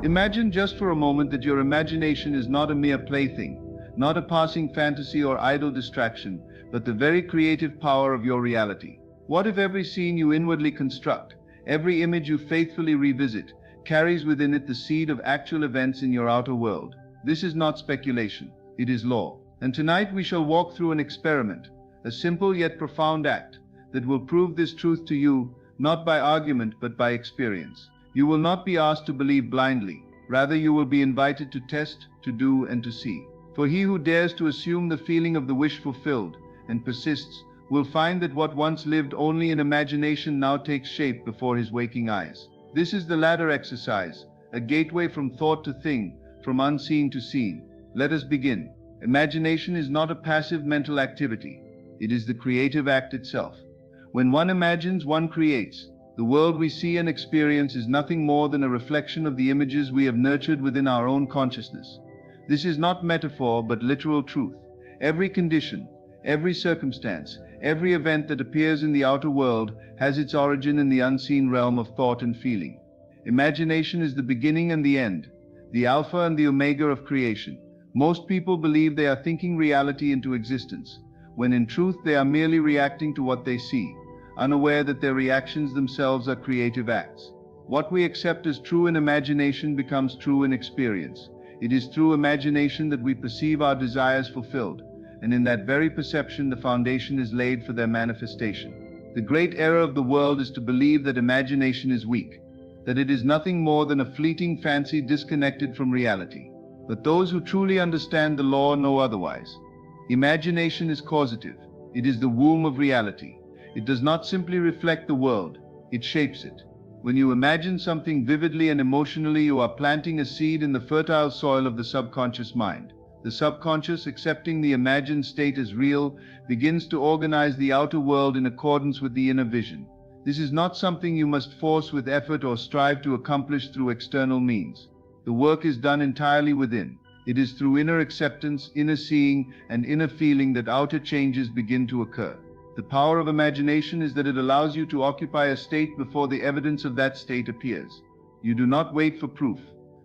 Imagine just for a moment that your imagination is not a mere plaything, not a passing fantasy or idle distraction, but the very creative power of your reality. What if every scene you inwardly construct, every image you faithfully revisit, carries within it the seed of actual events in your outer world? This is not speculation, it is law. And tonight we shall walk through an experiment, a simple yet profound act, that will prove this truth to you, not by argument but by experience. You will not be asked to believe blindly, rather you will be invited to test, to do, and to see. For he who dares to assume the feeling of the wish fulfilled, and persists, will find that what once lived only in imagination now takes shape before his waking eyes. This is the ladder exercise, a gateway from thought to thing, from unseen to seen. Let us begin. Imagination is not a passive mental activity. It is the creative act itself. When one imagines, one creates. The world we see and experience is nothing more than a reflection of the images we have nurtured within our own consciousness. This is not metaphor but literal truth. Every condition, every circumstance, every event that appears in the outer world has its origin in the unseen realm of thought and feeling. Imagination is the beginning and the end, the alpha and the omega of creation. Most people believe they are thinking reality into existence, when in truth they are merely reacting to what they see, unaware that their reactions themselves are creative acts. What we accept as true in imagination becomes true in experience. It is through imagination that we perceive our desires fulfilled, and in that very perception the foundation is laid for their manifestation. The great error of the world is to believe that imagination is weak, that it is nothing more than a fleeting fancy disconnected from reality. But those who truly understand the law know otherwise. Imagination is causative. It is the womb of reality. It does not simply reflect the world, it shapes it. When you imagine something vividly and emotionally, you are planting a seed in the fertile soil of the subconscious mind. The subconscious, accepting the imagined state as real, begins to organize the outer world in accordance with the inner vision. This is not something you must force with effort or strive to accomplish through external means. The work is done entirely within. It is through inner acceptance, inner seeing, and inner feeling that outer changes begin to occur. The power of imagination is that it allows you to occupy a state before the evidence of that state appears. You do not wait for proof.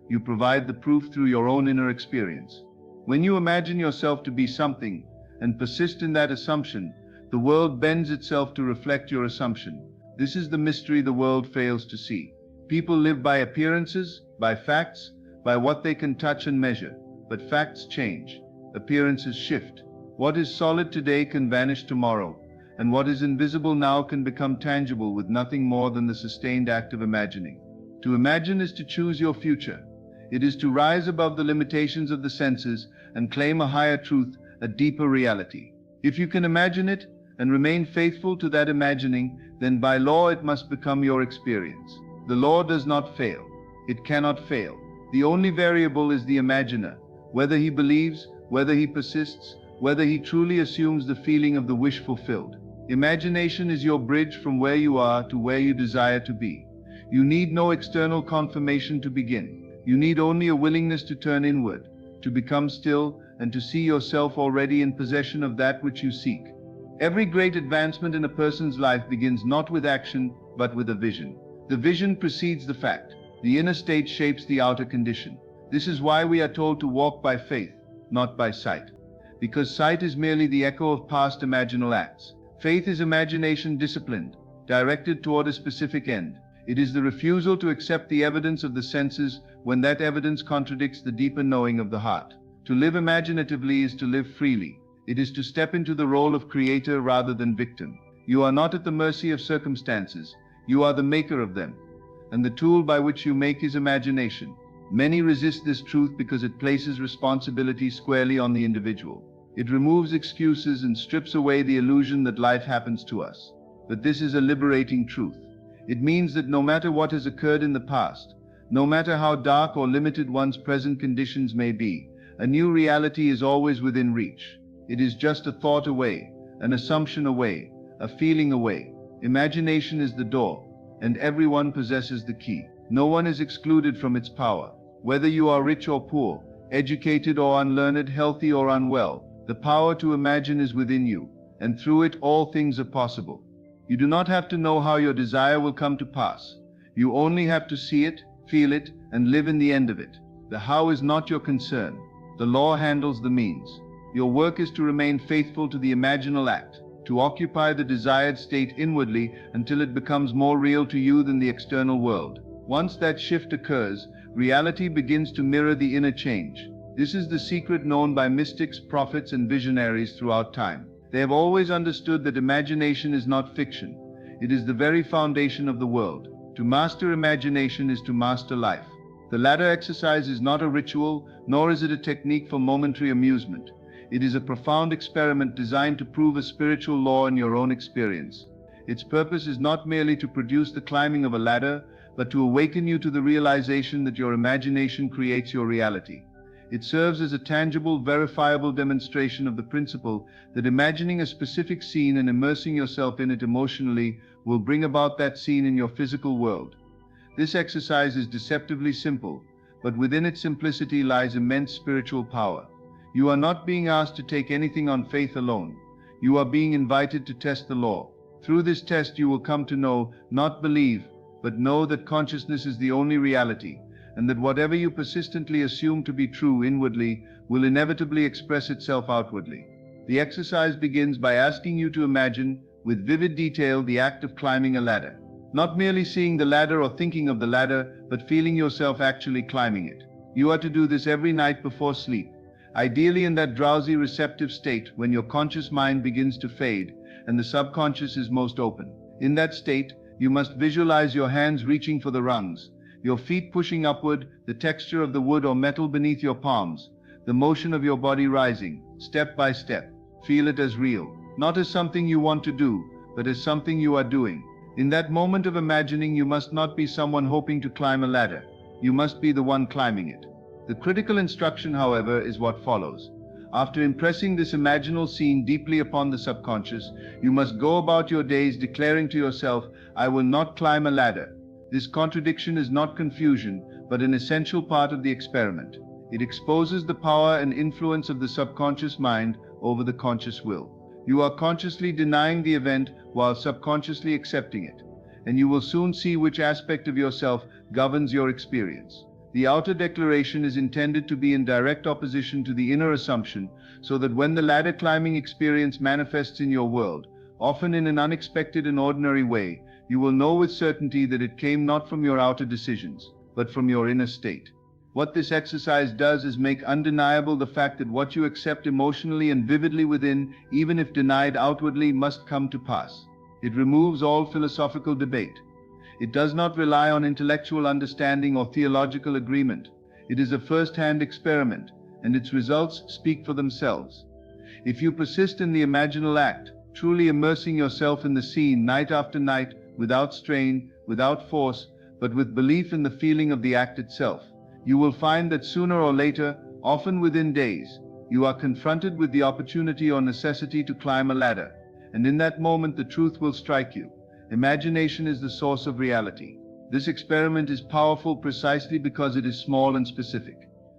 You provide the proof through your own inner experience. When you imagine yourself to be something, and persist in that assumption, the world bends itself to reflect your assumption. This is the mystery the world fails to see. People live by appearances, by facts, by what they can touch and measure. But facts change. Appearances shift. What is solid today can vanish tomorrow, and what is invisible now can become tangible with nothing more than the sustained act of imagining. To imagine is to choose your future. It is to rise above the limitations of the senses and claim a higher truth, a deeper reality. If you can imagine it and remain faithful to that imagining, then by law it must become your experience. The law does not fail. It cannot fail. The only variable is the imaginer, whether he believes, whether he persists, whether he truly assumes the feeling of the wish fulfilled. Imagination is your bridge from where you are to where you desire to be. You need no external confirmation to begin. You need only a willingness to turn inward, to become still, and to see yourself already in possession of that which you seek. Every great advancement in a person's life begins not with action, but with a vision. The vision precedes the fact. The inner state shapes the outer condition. This is why we are told to walk by faith, not by sight. Because sight is merely the echo of past imaginal acts. Faith is imagination disciplined, directed toward a specific end. It is the refusal to accept the evidence of the senses when that evidence contradicts the deeper knowing of the heart. To live imaginatively is to live freely. It is to step into the role of creator rather than victim. You are not at the mercy of circumstances. You are the maker of them. And the tool by which you make is imagination. Many resist this truth because it places responsibility squarely on the individual. It removes excuses and strips away the illusion that life happens to us. But this is a liberating truth. It means that no matter what has occurred in the past, no matter how dark or limited one's present conditions may be, a new reality is always within reach. It is just a thought away, an assumption away, a feeling away. Imagination is the door, and everyone possesses the key. No one is excluded from its power. Whether you are rich or poor, educated or unlearned, healthy or unwell, the power to imagine is within you, and through it all things are possible. You do not have to know how your desire will come to pass. You only have to see it, feel it, and live in the end of it. The how is not your concern. The law handles the means. Your work is to remain faithful to the imaginal act, to occupy the desired state inwardly until it becomes more real to you than the external world. Once that shift occurs, reality begins to mirror the inner change. This is the secret known by mystics, prophets, and visionaries throughout time. They have always understood that imagination is not fiction. It is the very foundation of the world. To master imagination is to master life. The ladder exercise is not a ritual, nor is it a technique for momentary amusement. It is a profound experiment designed to prove a spiritual law in your own experience. Its purpose is not merely to produce the climbing of a ladder, but to awaken you to the realization that your imagination creates your reality. It serves as a tangible, verifiable demonstration of the principle that imagining a specific scene and immersing yourself in it emotionally will bring about that scene in your physical world. This exercise is deceptively simple, but within its simplicity lies immense spiritual power. You are not being asked to take anything on faith alone. You are being invited to test the law. Through this test you will come to know, not believe, but know that consciousness is the only reality, and that whatever you persistently assume to be true inwardly will inevitably express itself outwardly. The exercise begins by asking you to imagine, with vivid detail, the act of climbing a ladder. Not merely seeing the ladder or thinking of the ladder, but feeling yourself actually climbing it. You are to do this every night before sleep, ideally in that drowsy receptive state when your conscious mind begins to fade and the subconscious is most open. In that state, you must visualize your hands reaching for the rungs, your feet pushing upward, the texture of the wood or metal beneath your palms, the motion of your body rising, step by step. Feel it as real, not as something you want to do, but as something you are doing. In that moment of imagining, you must not be someone hoping to climb a ladder. You must be the one climbing it. The critical instruction, however, is what follows. After impressing this imaginal scene deeply upon the subconscious, you must go about your days declaring to yourself, "I will not climb a ladder." This contradiction is not confusion, but an essential part of the experiment. It exposes the power and influence of the subconscious mind over the conscious will. You are consciously denying the event while subconsciously accepting it, and you will soon see which aspect of yourself governs your experience. The outer declaration is intended to be in direct opposition to the inner assumption, so that when the ladder climbing experience manifests in your world, often in an unexpected and ordinary way, you will know with certainty that it came not from your outer decisions, but from your inner state. What this exercise does is make undeniable the fact that what you accept emotionally and vividly within, even if denied outwardly, must come to pass. It removes all philosophical debate. It does not rely on intellectual understanding or theological agreement. It is a first-hand experiment, and its results speak for themselves. If you persist in the imaginal act, truly immersing yourself in the scene night after night, without strain, without force, but with belief in the feeling of the act itself, you will find that sooner or later, often within days, you are confronted with the opportunity or necessity to climb a ladder, and in that moment the truth will strike you. Imagination is the source of reality. This experiment is powerful precisely because it is small and specific.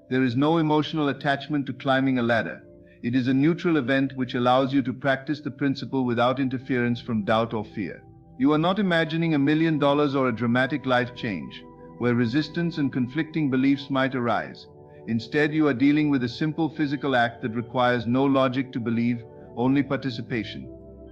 There is no emotional attachment to climbing a ladder. It is a neutral event which allows you to practice the principle without interference from doubt or fear. You are not imagining $1 million or a dramatic life change, where resistance and conflicting beliefs might arise. Instead, you are dealing with a simple physical act that requires no logic to believe, only participation.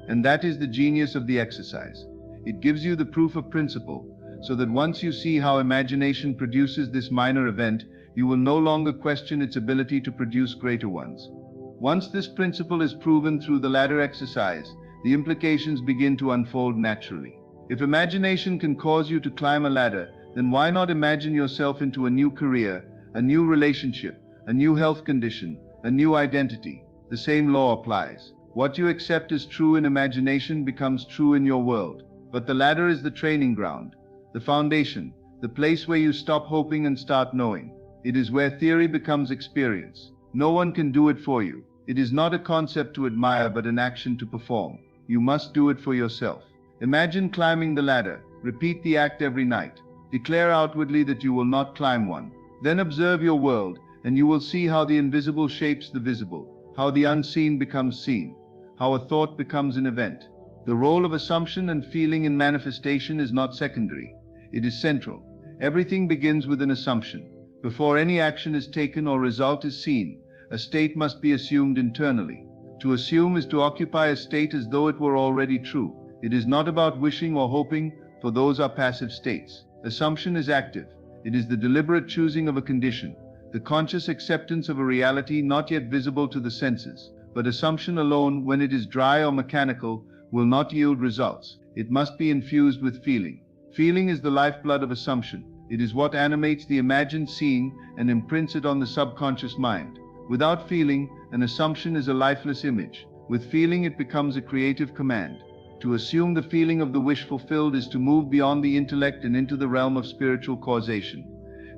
And that is the genius of the exercise. It gives you the proof of principle, so that once you see how imagination produces this minor event, you will no longer question its ability to produce greater ones. Once this principle is proven through the ladder exercise, the implications begin to unfold naturally. If imagination can cause you to climb a ladder, then why not imagine yourself into a new career, a new relationship, a new health condition, a new identity? The same law applies. What you accept as true in imagination becomes true in your world. But the ladder is the training ground, the foundation, the place where you stop hoping and start knowing. It is where theory becomes experience. No one can do it for you. It is not a concept to admire, but an action to perform. You must do it for yourself. Imagine climbing the ladder. Repeat the act every night. Declare outwardly that you will not climb one. Then observe your world, and you will see how the invisible shapes the visible, how the unseen becomes seen, how a thought becomes an event. The role of assumption and feeling in manifestation is not secondary. It is central. Everything begins with an assumption. Before any action is taken or result is seen, a state must be assumed internally. To assume is to occupy a state as though it were already true. It is not about wishing or hoping, for those are passive states. Assumption is active. It is the deliberate choosing of a condition, the conscious acceptance of a reality not yet visible to the senses. But assumption alone, when it is dry or mechanical, will not yield results. It must be infused with feeling. Feeling is the lifeblood of assumption. It is what animates the imagined scene and imprints it on the subconscious mind. Without feeling, an assumption is a lifeless image. With feeling, it becomes a creative command. To assume the feeling of the wish fulfilled is to move beyond the intellect and into the realm of spiritual causation.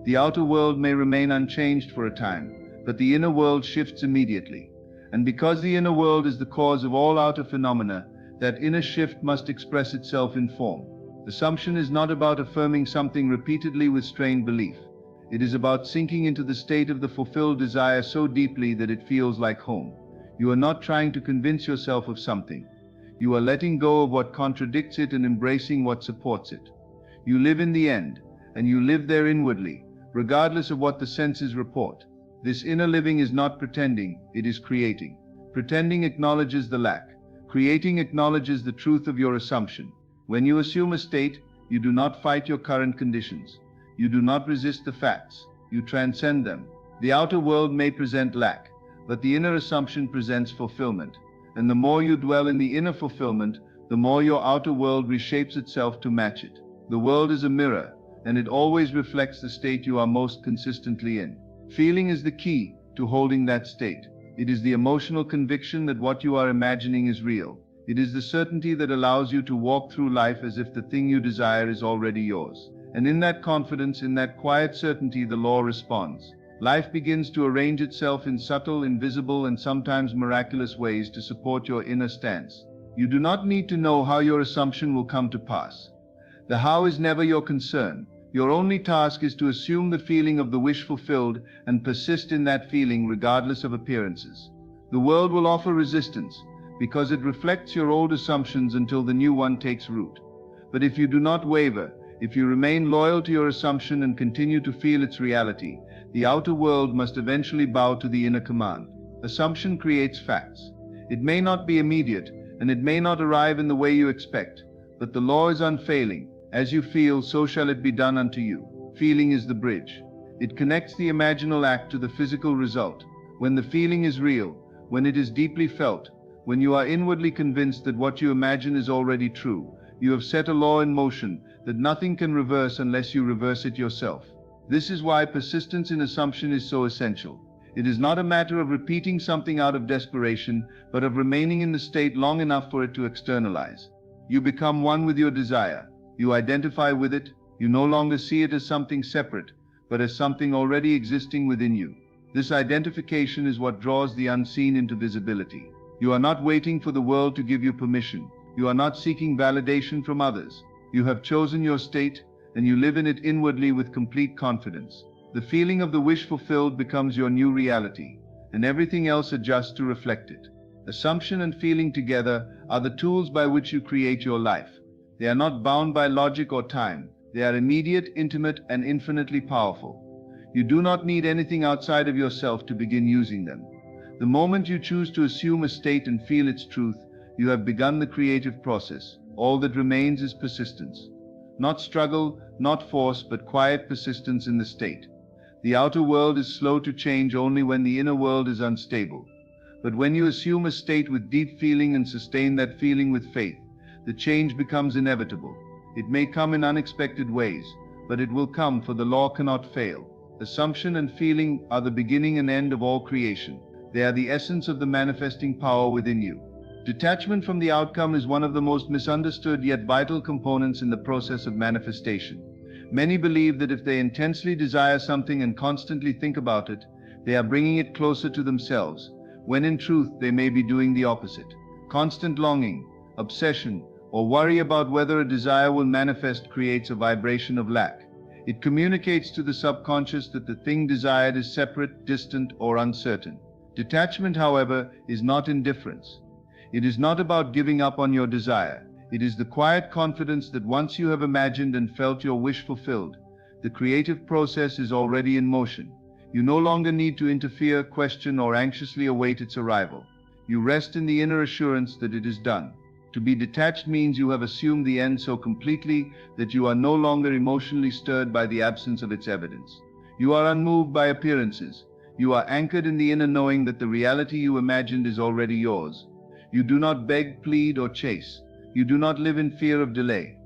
The outer world may remain unchanged for a time, but the inner world shifts immediately. And because the inner world is the cause of all outer phenomena, that inner shift must express itself in form. Assumption is not about affirming something repeatedly with strained belief. It is about sinking into the state of the fulfilled desire so deeply that it feels like home. You are not trying to convince yourself of something. You are letting go of what contradicts it and embracing what supports it. You live in the end, and you live there inwardly, regardless of what the senses report. This inner living is not pretending, it is creating. Pretending acknowledges the lack. Creating acknowledges the truth of your assumption. When you assume a state, you do not fight your current conditions. You do not resist the facts. You transcend them. The outer world may present lack, but the inner assumption presents fulfillment. And the more you dwell in the inner fulfillment, the more your outer world reshapes itself to match it. The world is a mirror, and it always reflects the state you are most consistently in. Feeling is the key to holding that state. It is the emotional conviction that what you are imagining is real. It is the certainty that allows you to walk through life as if the thing you desire is already yours. And in that confidence, in that quiet certainty, the law responds. Life begins to arrange itself in subtle, invisible, and sometimes miraculous ways to support your inner stance. You do not need to know how your assumption will come to pass. The how is never your concern. Your only task is to assume the feeling of the wish fulfilled and persist in that feeling regardless of appearances. The world will offer resistance because it reflects your old assumptions until the new one takes root. But if you do not waver, if you remain loyal to your assumption and continue to feel its reality, the outer world must eventually bow to the inner command. Assumption creates facts. It may not be immediate, and it may not arrive in the way you expect, but the law is unfailing. As you feel, so shall it be done unto you. Feeling is the bridge. It connects the imaginal act to the physical result. When the feeling is real, when it is deeply felt, when you are inwardly convinced that what you imagine is already true, you have set a law in motion that nothing can reverse unless you reverse it yourself. This is why persistence in assumption is so essential. It is not a matter of repeating something out of desperation, but of remaining in the state long enough for it to externalize. You become one with your desire. You identify with it. You no longer see it as something separate, but as something already existing within you. This identification is what draws the unseen into visibility. You are not waiting for the world to give you permission. You are not seeking validation from others. You have chosen your state, and you live in it inwardly with complete confidence. The feeling of the wish fulfilled becomes your new reality, and everything else adjusts to reflect it. Assumption and feeling together are the tools by which you create your life. They are not bound by logic or time. They are immediate, intimate, and infinitely powerful. You do not need anything outside of yourself to begin using them. The moment you choose to assume a state and feel its truth, you have begun the creative process. All that remains is persistence. Not struggle, not force, but quiet persistence in the state. The outer world is slow to change only when the inner world is unstable. But when you assume a state with deep feeling and sustain that feeling with faith, the change becomes inevitable. It may come in unexpected ways, but it will come, for the law cannot fail. Assumption and feeling are the beginning and end of all creation. They are the essence of the manifesting power within you. Detachment from the outcome is one of the most misunderstood yet vital components in the process of manifestation. Many believe that if they intensely desire something and constantly think about it, they are bringing it closer to themselves, when in truth they may be doing the opposite. Constant longing, obsession, or worry about whether a desire will manifest creates a vibration of lack. It communicates to the subconscious that the thing desired is separate, distant, or uncertain. Detachment, however, is not indifference. It is not about giving up on your desire. It is the quiet confidence that once you have imagined and felt your wish fulfilled, The creative process is already in motion. You no longer need to interfere, question, or anxiously await its arrival. You rest in the inner assurance that it is done. To be detached means you have assumed the end so completely that you are no longer emotionally stirred by the absence of its evidence. You are unmoved by appearances. You are anchored in the inner knowing that the reality you imagined is already yours. You do not beg, plead, or chase. You do not live in fear of delay.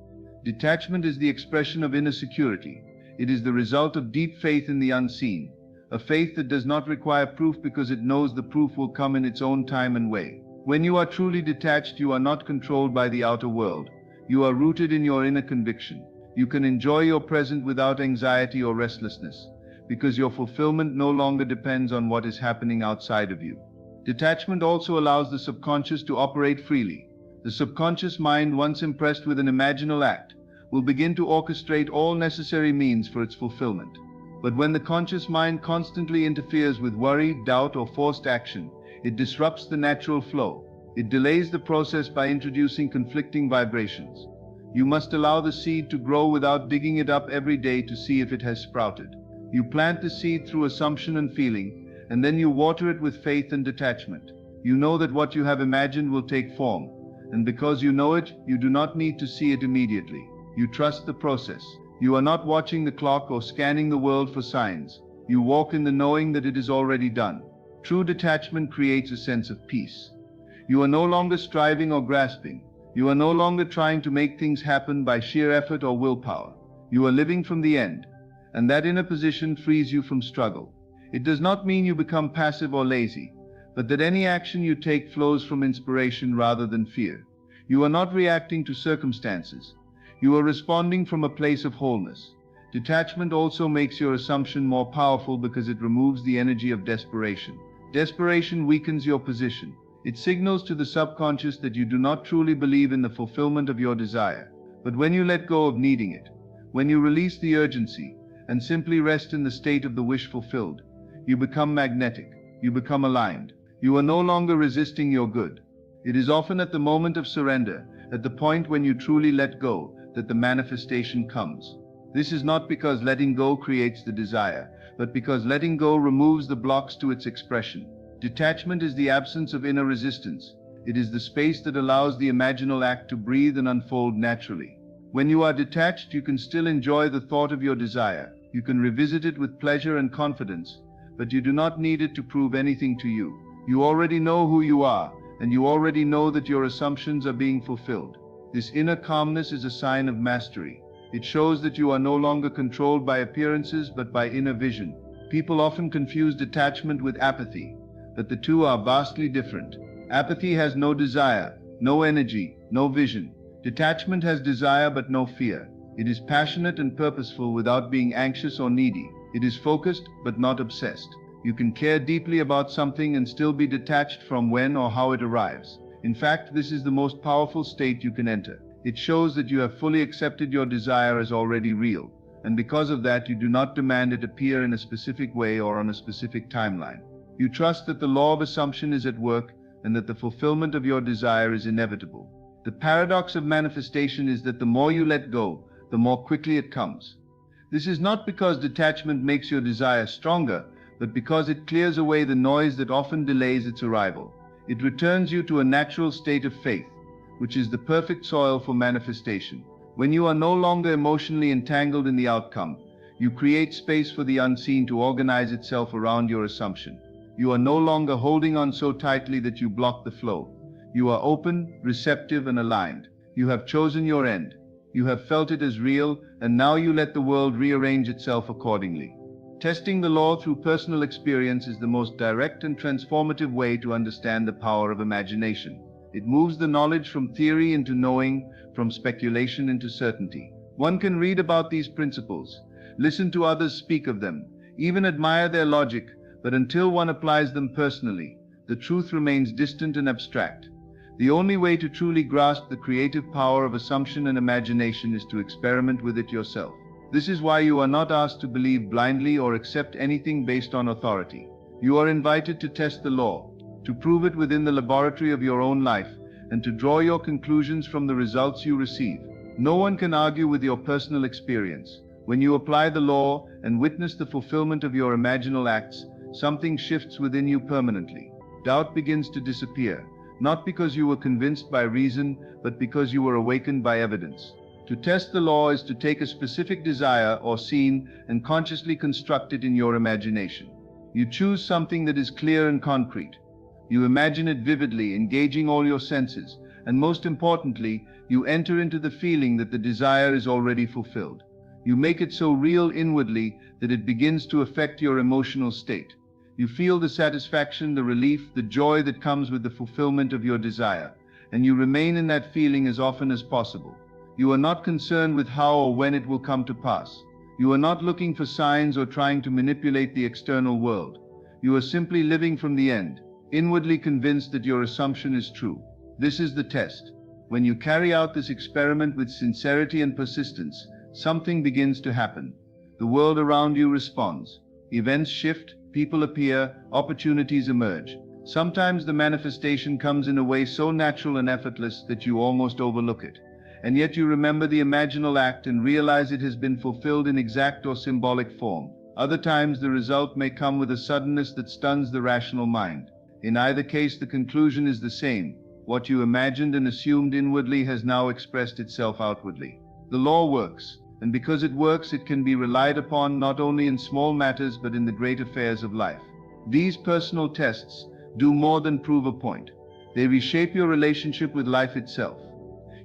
Detachment is the expression of inner security. It is the result of deep faith in the unseen, a faith that does not require proof because it knows the proof will come in its own time and way. When you are truly detached, you are not controlled by the outer world. You are rooted in your inner conviction. You can enjoy your present without anxiety or restlessness, because your fulfillment no longer depends on what is happening outside of you. Detachment also allows the subconscious to operate freely. The subconscious mind, once impressed with an imaginal act, will begin to orchestrate all necessary means for its fulfillment. But when the conscious mind constantly interferes with worry, doubt, or forced action, it disrupts the natural flow. It delays the process by introducing conflicting vibrations. You must allow the seed to grow without digging it up every day to see if it has sprouted. You plant the seed through assumption and feeling, and then you water it with faith and detachment. You know that what you have imagined will take form, and because you know it, you do not need to see it immediately. You trust the process. You are not watching the clock or scanning the world for signs. You walk in the knowing that it is already done. True detachment creates a sense of peace. You are no longer striving or grasping. You are no longer trying to make things happen by sheer effort or willpower. You are living from the end, and that inner position frees you from struggle. It does not mean you become passive or lazy, but that any action you take flows from inspiration rather than fear. You are not reacting to circumstances. You are responding from a place of wholeness. Detachment also makes your assumption more powerful because it removes the energy of desperation. Desperation weakens your position. It signals to the subconscious that you do not truly believe in the fulfillment of your desire. But when you let go of needing it, when you release the urgency, and simply rest in the state of the wish fulfilled, you become magnetic. You become aligned. You are no longer resisting your good. It is often at the moment of surrender, at the point when you truly let go, that the manifestation comes. This is not because letting go creates the desire, but because letting go removes the blocks to its expression. Detachment is the absence of inner resistance. It is the space that allows the imaginal act to breathe and unfold naturally. When you are detached, you can still enjoy the thought of your desire. You can revisit it with pleasure and confidence, but you do not need it to prove anything to you. You already know who you are, and you already know that your assumptions are being fulfilled. This inner calmness is a sign of mastery. It shows that you are no longer controlled by appearances but by inner vision. People often confuse detachment with apathy, but the two are vastly different. Apathy has no desire, no energy, no vision. Detachment has desire but no fear. It is passionate and purposeful without being anxious or needy. It is focused but not obsessed. You can care deeply about something and still be detached from when or how it arrives. In fact, this is the most powerful state you can enter. It shows that you have fully accepted your desire as already real, and because of that you do not demand it appear in a specific way or on a specific timeline. You trust that the law of assumption is at work and that the fulfillment of your desire is inevitable. The paradox of manifestation is that the more you let go, the more quickly it comes. This is not because detachment makes your desire stronger, but because it clears away the noise that often delays its arrival. It returns you to a natural state of faith, which is the perfect soil for manifestation. When you are no longer emotionally entangled in the outcome, you create space for the unseen to organize itself around your assumption. You are no longer holding on so tightly that you block the flow. You are open, receptive, and aligned. You have chosen your end. You have felt it as real, and now you let the world rearrange itself accordingly. Testing the law through personal experience is the most direct and transformative way to understand the power of imagination. It moves the knowledge from theory into knowing, from speculation into certainty. One can read about these principles, listen to others speak of them, even admire their logic, but until one applies them personally, the truth remains distant and abstract. The only way to truly grasp the creative power of assumption and imagination is to experiment with it yourself. This is why you are not asked to believe blindly or accept anything based on authority. You are invited to test the law, to prove it within the laboratory of your own life, and to draw your conclusions from the results you receive. No one can argue with your personal experience. When you apply the law and witness the fulfillment of your imaginal acts, something shifts within you permanently. Doubt begins to disappear, not because you were convinced by reason, but because you were awakened by evidence. To test the law is to take a specific desire or scene and consciously construct it in your imagination. You choose something that is clear and concrete. You imagine it vividly, engaging all your senses, and most importantly, you enter into the feeling that the desire is already fulfilled. You make it so real inwardly that it begins to affect your emotional state. You feel the satisfaction, the relief, the joy that comes with the fulfillment of your desire, and you remain in that feeling as often as possible. You are not concerned with how or when it will come to pass. You are not looking for signs or trying to manipulate the external world. You are simply living from the end, inwardly convinced that your assumption is true. This is the test. When you carry out this experiment with sincerity and persistence, something begins to happen. The world around you responds. Events shift, people appear, opportunities emerge. Sometimes the manifestation comes in a way so natural and effortless that you almost overlook it. And yet you remember the imaginal act and realize it has been fulfilled in exact or symbolic form. Other times the result may come with a suddenness that stuns the rational mind. In either case, the conclusion is the same. What you imagined and assumed inwardly has now expressed itself outwardly. The law works, and because it works, it can be relied upon not only in small matters but in the great affairs of life. These personal tests do more than prove a point. They reshape your relationship with life itself.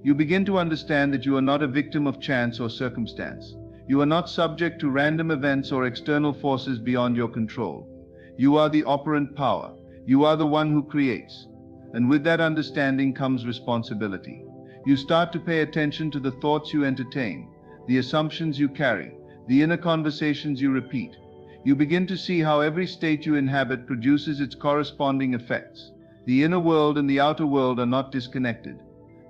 You begin to understand that you are not a victim of chance or circumstance. You are not subject to random events or external forces beyond your control. You are the operant power. You are the one who creates. And with that understanding comes responsibility. You start to pay attention to the thoughts you entertain, the assumptions you carry, the inner conversations you repeat. You begin to see how every state you inhabit produces its corresponding effects. The inner world and the outer world are not disconnected.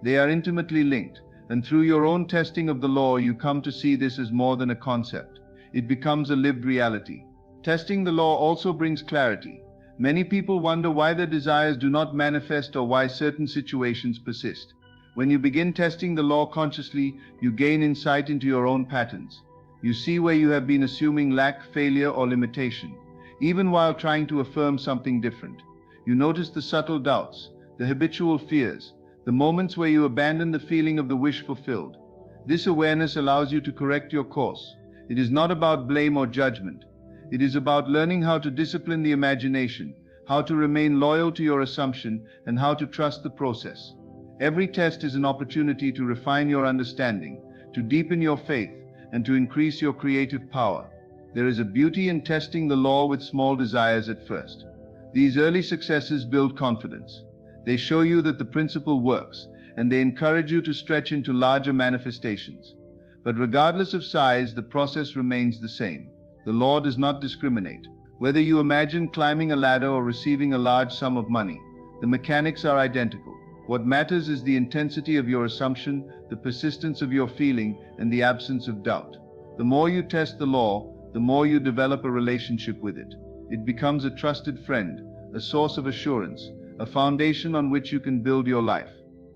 They are intimately linked, and through your own testing of the law, you come to see this as more than a concept. It becomes a lived reality. Testing the law also brings clarity. Many people wonder why their desires do not manifest or why certain situations persist. When you begin testing the law consciously, you gain insight into your own patterns. You see where you have been assuming lack, failure, or limitation, even while trying to affirm something different. You notice the subtle doubts, the habitual fears, the moments where you abandon the feeling of the wish fulfilled. This awareness allows you to correct your course. It is not about blame or judgment. It is about learning how to discipline the imagination, how to remain loyal to your assumption, and how to trust the process. Every test is an opportunity to refine your understanding, to deepen your faith, and to increase your creative power. There is a beauty in testing the law with small desires at first. These early successes build confidence. They show you that the principle works, and they encourage you to stretch into larger manifestations. But regardless of size, the process remains the same. The law does not discriminate. Whether you imagine climbing a ladder or receiving a large sum of money, the mechanics are identical. What matters is the intensity of your assumption, the persistence of your feeling, and the absence of doubt. The more you test the law, the more you develop a relationship with it. It becomes a trusted friend, a source of assurance, a foundation on which you can build your life.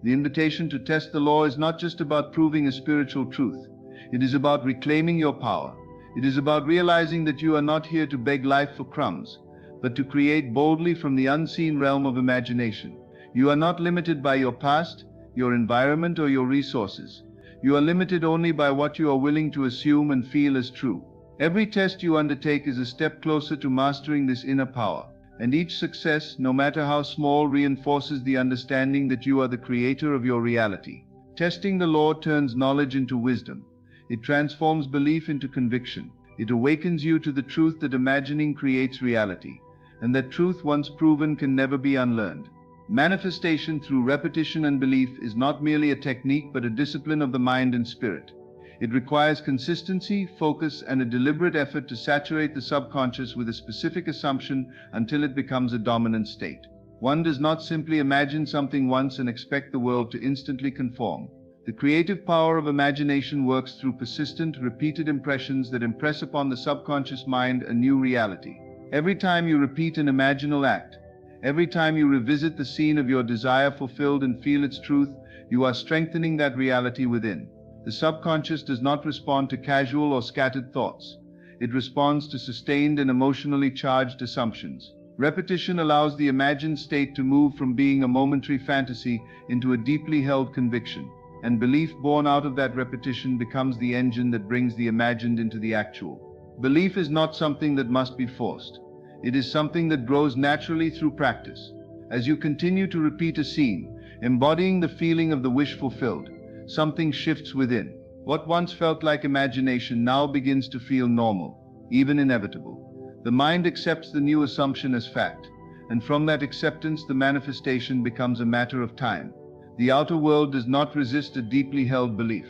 The invitation to test the law is not just about proving a spiritual truth. It is about reclaiming your power. It is about realizing that you are not here to beg life for crumbs, but to create boldly from the unseen realm of imagination. You are not limited by your past, your environment, or your resources. You are limited only by what you are willing to assume and feel as true. Every test you undertake is a step closer to mastering this inner power. And each success, no matter how small, reinforces the understanding that you are the creator of your reality. Testing the law turns knowledge into wisdom. It transforms belief into conviction. It awakens you to the truth that imagining creates reality, and that truth once proven can never be unlearned. Manifestation through repetition and belief is not merely a technique but a discipline of the mind and spirit. It requires consistency, focus, and a deliberate effort to saturate the subconscious with a specific assumption until it becomes a dominant state. One does not simply imagine something once and expect the world to instantly conform. The creative power of imagination works through persistent, repeated impressions that impress upon the subconscious mind a new reality. Every time you repeat an imaginal act, every time you revisit the scene of your desire fulfilled and feel its truth, you are strengthening that reality within. The subconscious does not respond to casual or scattered thoughts. It responds to sustained and emotionally charged assumptions. Repetition allows the imagined state to move from being a momentary fantasy into a deeply held conviction, and belief born out of that repetition becomes the engine that brings the imagined into the actual. Belief is not something that must be forced. It is something that grows naturally through practice. As you continue to repeat a scene, embodying the feeling of the wish fulfilled, something shifts within. What once felt like imagination now begins to feel normal, even inevitable. The mind accepts the new assumption as fact, and from that acceptance the manifestation becomes a matter of time. The outer world does not resist a deeply held belief.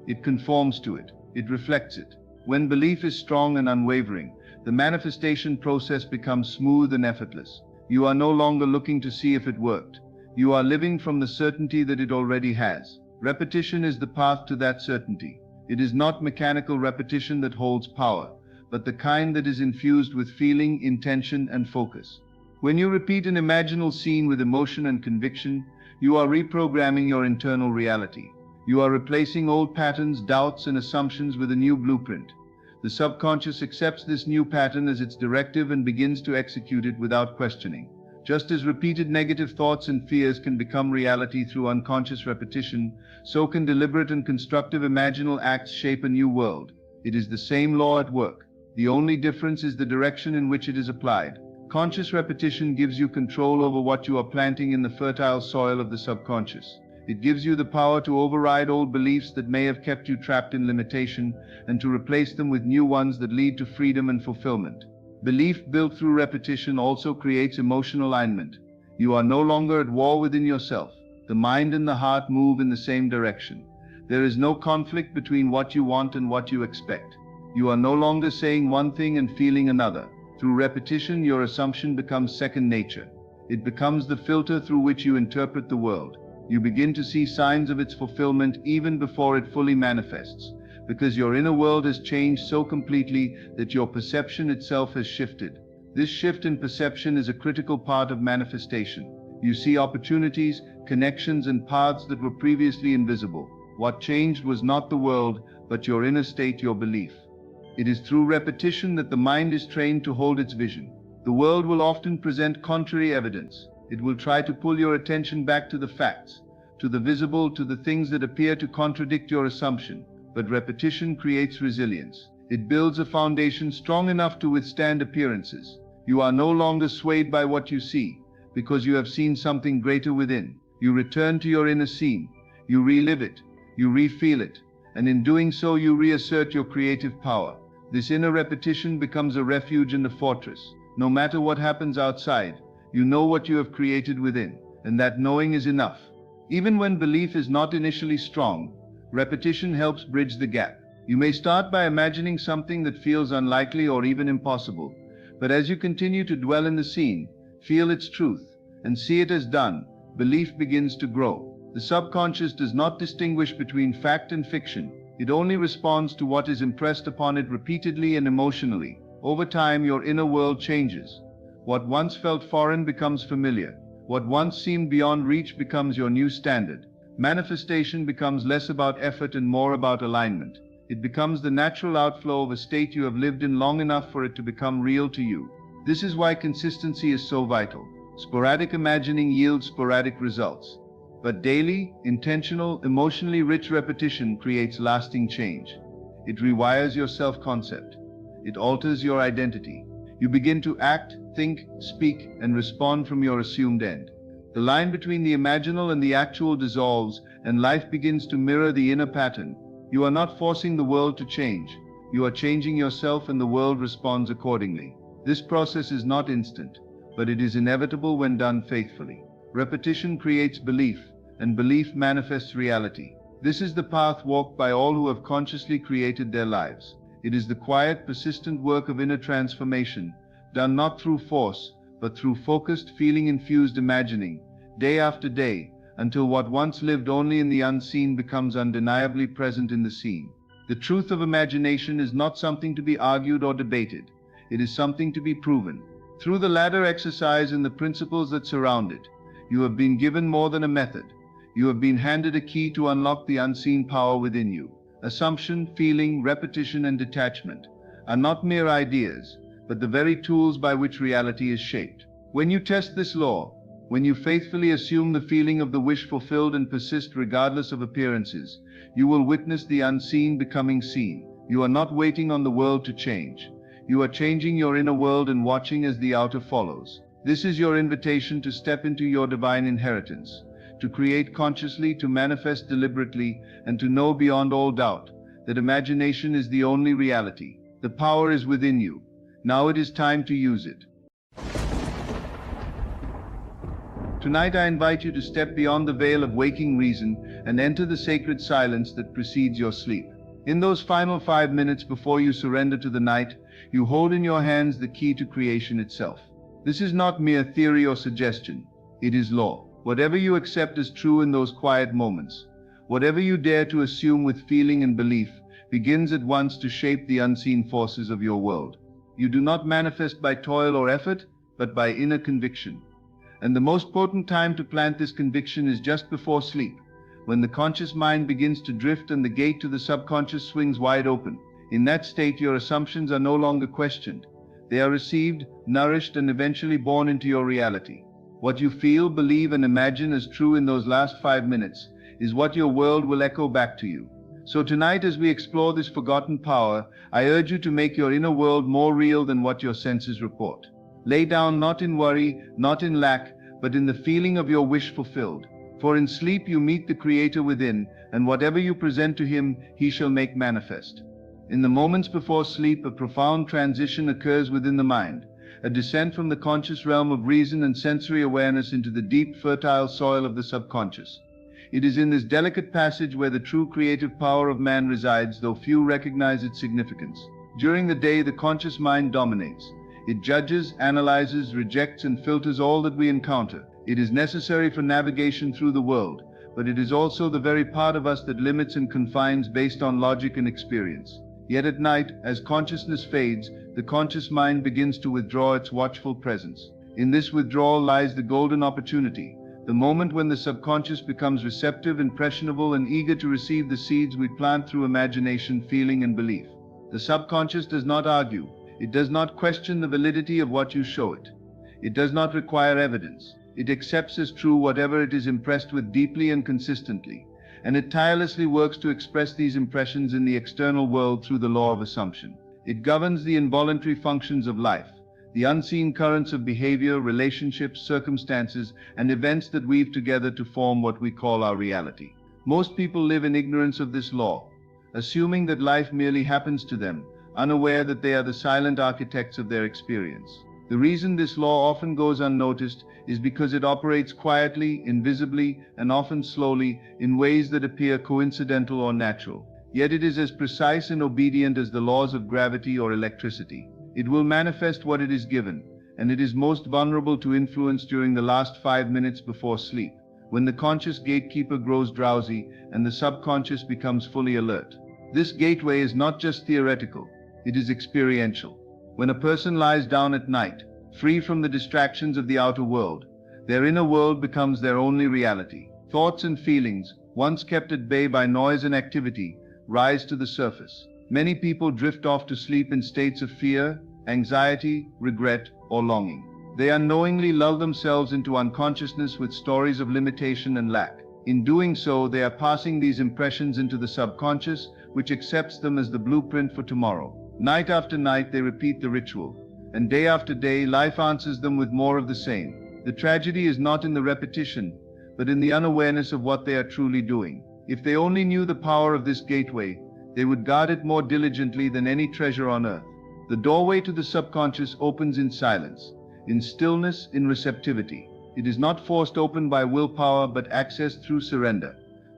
It conforms to it. It reflects it. When belief is strong and unwavering, the manifestation process becomes smooth and effortless. You are no longer looking to see if it worked. You are living from the certainty that it already has. Repetition is the path to that certainty. It is not mechanical repetition that holds power, but the kind that is infused with feeling, intention, and focus. When you repeat an imaginal scene with emotion and conviction, you are reprogramming your internal reality. You are replacing old patterns, doubts, and assumptions with a new blueprint. The subconscious accepts this new pattern as its directive and begins to execute it without questioning. Just as repeated negative thoughts and fears can become reality through unconscious repetition, so can deliberate and constructive imaginal acts shape a new world. It is the same law at work. The only difference is the direction in which it is applied. Conscious repetition gives you control over what you are planting in the fertile soil of the subconscious. It gives you the power to override old beliefs that may have kept you trapped in limitation and to replace them with new ones that lead to freedom and fulfillment. Belief built through repetition also creates emotional alignment. You are no longer at war within yourself. The mind and the heart move in the same direction. There is no conflict between what you want and what you expect. You are no longer saying one thing and feeling another. Through repetition, your assumption becomes second nature. It becomes the filter through which you interpret the world. You begin to see signs of its fulfillment even before it fully manifests, because your inner world has changed so completely that your perception itself has shifted. This shift in perception is a critical part of manifestation. You see opportunities, connections, and paths that were previously invisible. What changed was not the world, but your inner state, your belief. It is through repetition that the mind is trained to hold its vision. The world will often present contrary evidence. It will try to pull your attention back to the facts, to the visible, to the things that appear to contradict your assumption. But repetition creates resilience. It builds a foundation strong enough to withstand appearances. You are no longer swayed by what you see, because you have seen something greater within. You return to your inner scene. You relive it. You re-feel it. And in doing so, you reassert your creative power. This inner repetition becomes a refuge and a fortress. No matter what happens outside, you know what you have created within, and that knowing is enough. Even when belief is not initially strong, repetition helps bridge the gap. You may start by imagining something that feels unlikely or even impossible, but as you continue to dwell in the scene, feel its truth, and see it as done, belief begins to grow. The subconscious does not distinguish between fact and fiction. It only responds to what is impressed upon it repeatedly and emotionally. Over time, your inner world changes. What once felt foreign becomes familiar. What once seemed beyond reach becomes your new standard. Manifestation becomes less about effort and more about alignment. It becomes the natural outflow of a state you have lived in long enough for it to become real to you. This is why consistency is so vital. Sporadic imagining yields sporadic results. But daily, intentional, emotionally rich repetition creates lasting change. It rewires your self-concept. It alters your identity. You begin to act, think, speak, and respond from your assumed end. The line between the imaginal and the actual dissolves, and life begins to mirror the inner pattern. You are not forcing the world to change. You are changing yourself, and the world responds accordingly. This process is not instant, but it is inevitable when done faithfully. Repetition creates belief, and belief manifests reality. This is the path walked by all who have consciously created their lives. It is the quiet, persistent work of inner transformation, done not through force, but through focused, feeling-infused imagining, day after day, until what once lived only in the unseen becomes undeniably present in the seen. The truth of imagination is not something to be argued or debated. It is something to be proven. Through the ladder exercise and the principles that surround it, you have been given more than a method. You have been handed a key to unlock the unseen power within you. Assumption, feeling, repetition, and detachment are not mere ideas, but the very tools by which reality is shaped. When you test this law, when you faithfully assume the feeling of the wish fulfilled and persist regardless of appearances, you will witness the unseen becoming seen. You are not waiting on the world to change. You are changing your inner world and watching as the outer follows. This is your invitation to step into your divine inheritance, to create consciously, to manifest deliberately, and to know beyond all doubt that imagination is the only reality. The power is within you. Now it is time to use it. Tonight I invite you to step beyond the veil of waking reason and enter the sacred silence that precedes your sleep. In those final 5 minutes before you surrender to the night, you hold in your hands the key to creation itself. This is not mere theory or suggestion. It is law. Whatever you accept as true in those quiet moments, whatever you dare to assume with feeling and belief, begins at once to shape the unseen forces of your world. You do not manifest by toil or effort, but by inner conviction. And the most potent time to plant this conviction is just before sleep, when the conscious mind begins to drift and the gate to the subconscious swings wide open. In that state, your assumptions are no longer questioned. They are received, nourished, and eventually born into your reality. What you feel, believe, and imagine as true in those last 5 minutes is what your world will echo back to you. So tonight, as we explore this forgotten power, I urge you to make your inner world more real than what your senses report. Lay down not in worry, not in lack, but in the feeling of your wish fulfilled. For in sleep you meet the Creator within, and whatever you present to Him, He shall make manifest. In the moments before sleep, a profound transition occurs within the mind, a descent from the conscious realm of reason and sensory awareness into the deep, fertile soil of the subconscious. It is in this delicate passage where the true creative power of man resides, though few recognize its significance. During the day, the conscious mind dominates. It judges, analyzes, rejects, and filters all that we encounter. It is necessary for navigation through the world, but it is also the very part of us that limits and confines based on logic and experience. Yet at night, as consciousness fades, the conscious mind begins to withdraw its watchful presence. In this withdrawal lies the golden opportunity, the moment when the subconscious becomes receptive, impressionable, and eager to receive the seeds we plant through imagination, feeling, and belief. The subconscious does not argue. It does not question the validity of what you show it. It does not require evidence. It accepts as true whatever it is impressed with deeply and consistently, and it tirelessly works to express these impressions in the external world through the law of assumption. It governs the involuntary functions of life, the unseen currents of behavior, relationships, circumstances, and events that weave together to form what we call our reality. Most people live in ignorance of this law, assuming that life merely happens to them, unaware that they are the silent architects of their experience. The reason this law often goes unnoticed is because it operates quietly, invisibly, and often slowly in ways that appear coincidental or natural. Yet it is as precise and obedient as the laws of gravity or electricity. It will manifest what it is given, and it is most vulnerable to influence during the last 5 minutes before sleep, when the conscious gatekeeper grows drowsy and the subconscious becomes fully alert. This gateway is not just theoretical, it is experiential. When a person lies down at night, free from the distractions of the outer world, their inner world becomes their only reality. Thoughts and feelings, once kept at bay by noise and activity, rise to the surface. Many people drift off to sleep in states of fear, anxiety, regret, or longing. They unknowingly lull themselves into unconsciousness with stories of limitation and lack. In doing so, they are passing these impressions into the subconscious, which accepts them as the blueprint for tomorrow. Night after night, they repeat the ritual, and day after day, life answers them with more of the same. The tragedy is not in the repetition, but in the unawareness of what they are truly doing. If they only knew the power of this gateway, they would guard it more diligently than any treasure on earth. The doorway to the subconscious opens in silence, in stillness, in receptivity. It is not forced open by willpower, but accessed through surrender,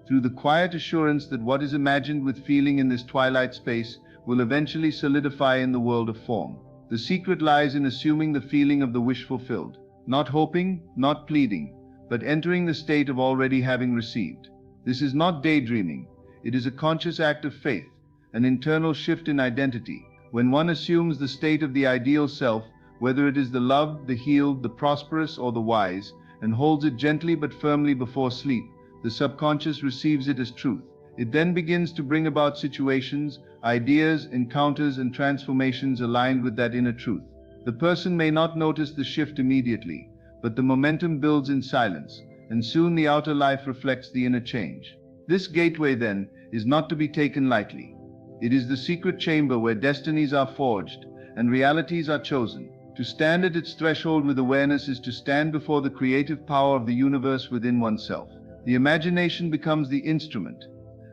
through the quiet assurance that what is imagined with feeling in this twilight space will eventually solidify in the world of form. The secret lies in assuming the feeling of the wish fulfilled, not hoping, not pleading, but entering the state of already having received. This is not daydreaming. It is a conscious act of faith, an internal shift in identity. When one assumes the state of the ideal self, whether it is the loved, the healed, the prosperous, or the wise, and holds it gently but firmly before sleep, the subconscious receives it as truth. It then begins to bring about situations, ideas, encounters, and transformations aligned with that inner truth. The person may not notice the shift immediately, but the momentum builds in silence, and soon the outer life reflects the inner change. This gateway, then, is not to be taken lightly. It is the secret chamber where destinies are forged and realities are chosen. To stand at its threshold with awareness is to stand before the creative power of the universe within oneself. The imagination becomes the instrument,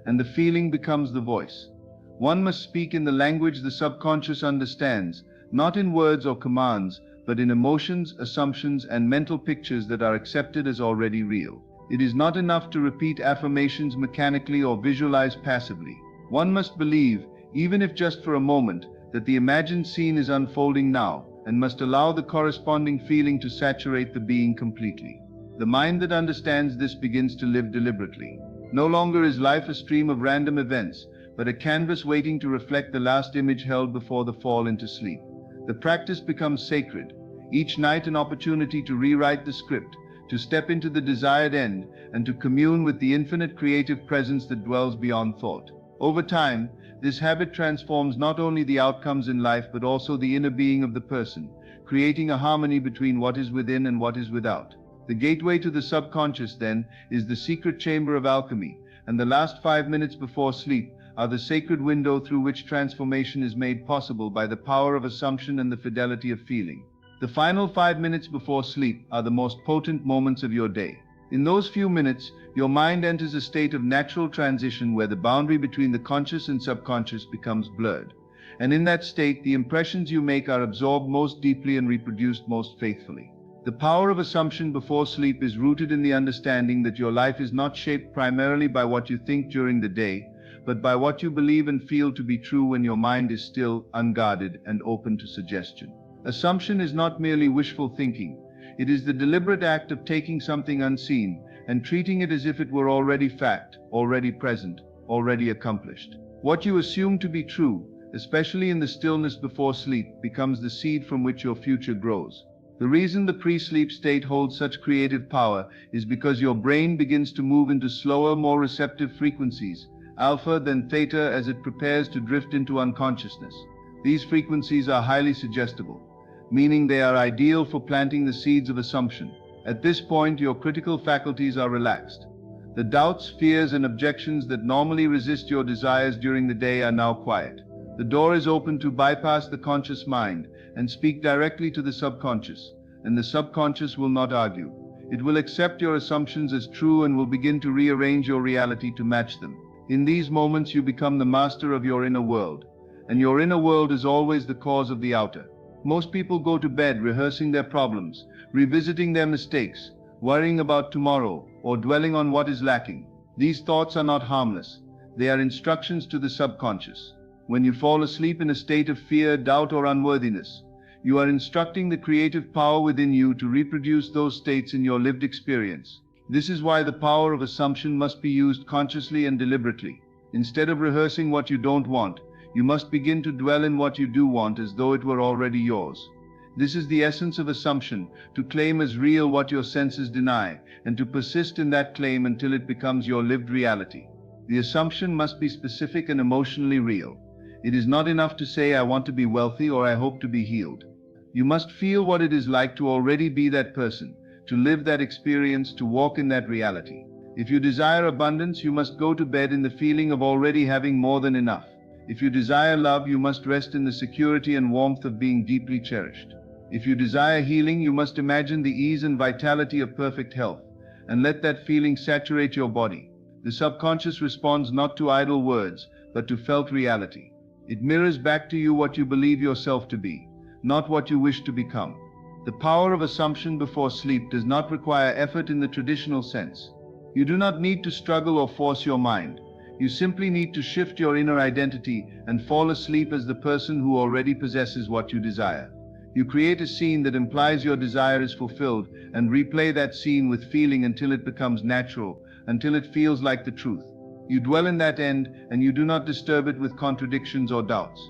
and the feeling becomes the voice. One must speak in the language the subconscious understands, not in words or commands, but in emotions, assumptions, and mental pictures that are accepted as already real. It is not enough to repeat affirmations mechanically or visualize passively. One must believe, even if just for a moment, that the imagined scene is unfolding now, and must allow the corresponding feeling to saturate the being completely. The mind that understands this begins to live deliberately. No longer is life a stream of random events, but a canvas waiting to reflect the last image held before the fall into sleep. The practice becomes sacred, each night an opportunity to rewrite the script, to step into the desired end, and to commune with the infinite creative presence that dwells beyond thought. Over time, this habit transforms not only the outcomes in life but also the inner being of the person, creating a harmony between what is within and what is without. The gateway to the subconscious, then, is the secret chamber of alchemy, and the last 5 minutes before sleep are the sacred window through which transformation is made possible by the power of assumption and the fidelity of feeling. The final 5 minutes before sleep are the most potent moments of your day. In those few minutes, your mind enters a state of natural transition where the boundary between the conscious and subconscious becomes blurred. And in that state, the impressions you make are absorbed most deeply and reproduced most faithfully. The power of assumption before sleep is rooted in the understanding that your life is not shaped primarily by what you think during the day, but by what you believe and feel to be true when your mind is still, unguarded, and open to suggestion. Assumption is not merely wishful thinking. It is the deliberate act of taking something unseen and treating it as if it were already fact, already present, already accomplished. What you assume to be true, especially in the stillness before sleep, becomes the seed from which your future grows. The reason the pre-sleep state holds such creative power is because your brain begins to move into slower, more receptive frequencies, alpha then theta, as it prepares to drift into unconsciousness. These frequencies are highly suggestible, meaning they are ideal for planting the seeds of assumption. At this point, your critical faculties are relaxed. The doubts, fears, and objections that normally resist your desires during the day are now quiet. The door is open to bypass the conscious mind and speak directly to the subconscious, and the subconscious will not argue. It will accept your assumptions as true and will begin to rearrange your reality to match them. In these moments, you become the master of your inner world, and your inner world is always the cause of the outer. Most people go to bed rehearsing their problems, revisiting their mistakes, worrying about tomorrow, or dwelling on what is lacking. These thoughts are not harmless. They are instructions to the subconscious. When you fall asleep in a state of fear, doubt, or unworthiness, you are instructing the creative power within you to reproduce those states in your lived experience. This is why the power of assumption must be used consciously and deliberately. Instead of rehearsing what you don't want, you must begin to dwell in what you do want as though it were already yours. This is the essence of assumption, to claim as real what your senses deny, and to persist in that claim until it becomes your lived reality. The assumption must be specific and emotionally real. It is not enough to say, "I want to be wealthy" or "I hope to be healed." You must feel what it is like to already be that person, to live that experience, to walk in that reality. If you desire abundance, you must go to bed in the feeling of already having more than enough. If you desire love, you must rest in the security and warmth of being deeply cherished. If you desire healing, you must imagine the ease and vitality of perfect health, and let that feeling saturate your body. The subconscious responds not to idle words, but to felt reality. It mirrors back to you what you believe yourself to be, not what you wish to become. The power of assumption before sleep does not require effort in the traditional sense. You do not need to struggle or force your mind. You simply need to shift your inner identity and fall asleep as the person who already possesses what you desire. You create a scene that implies your desire is fulfilled and replay that scene with feeling until it becomes natural, until it feels like the truth. You dwell in that end and you do not disturb it with contradictions or doubts.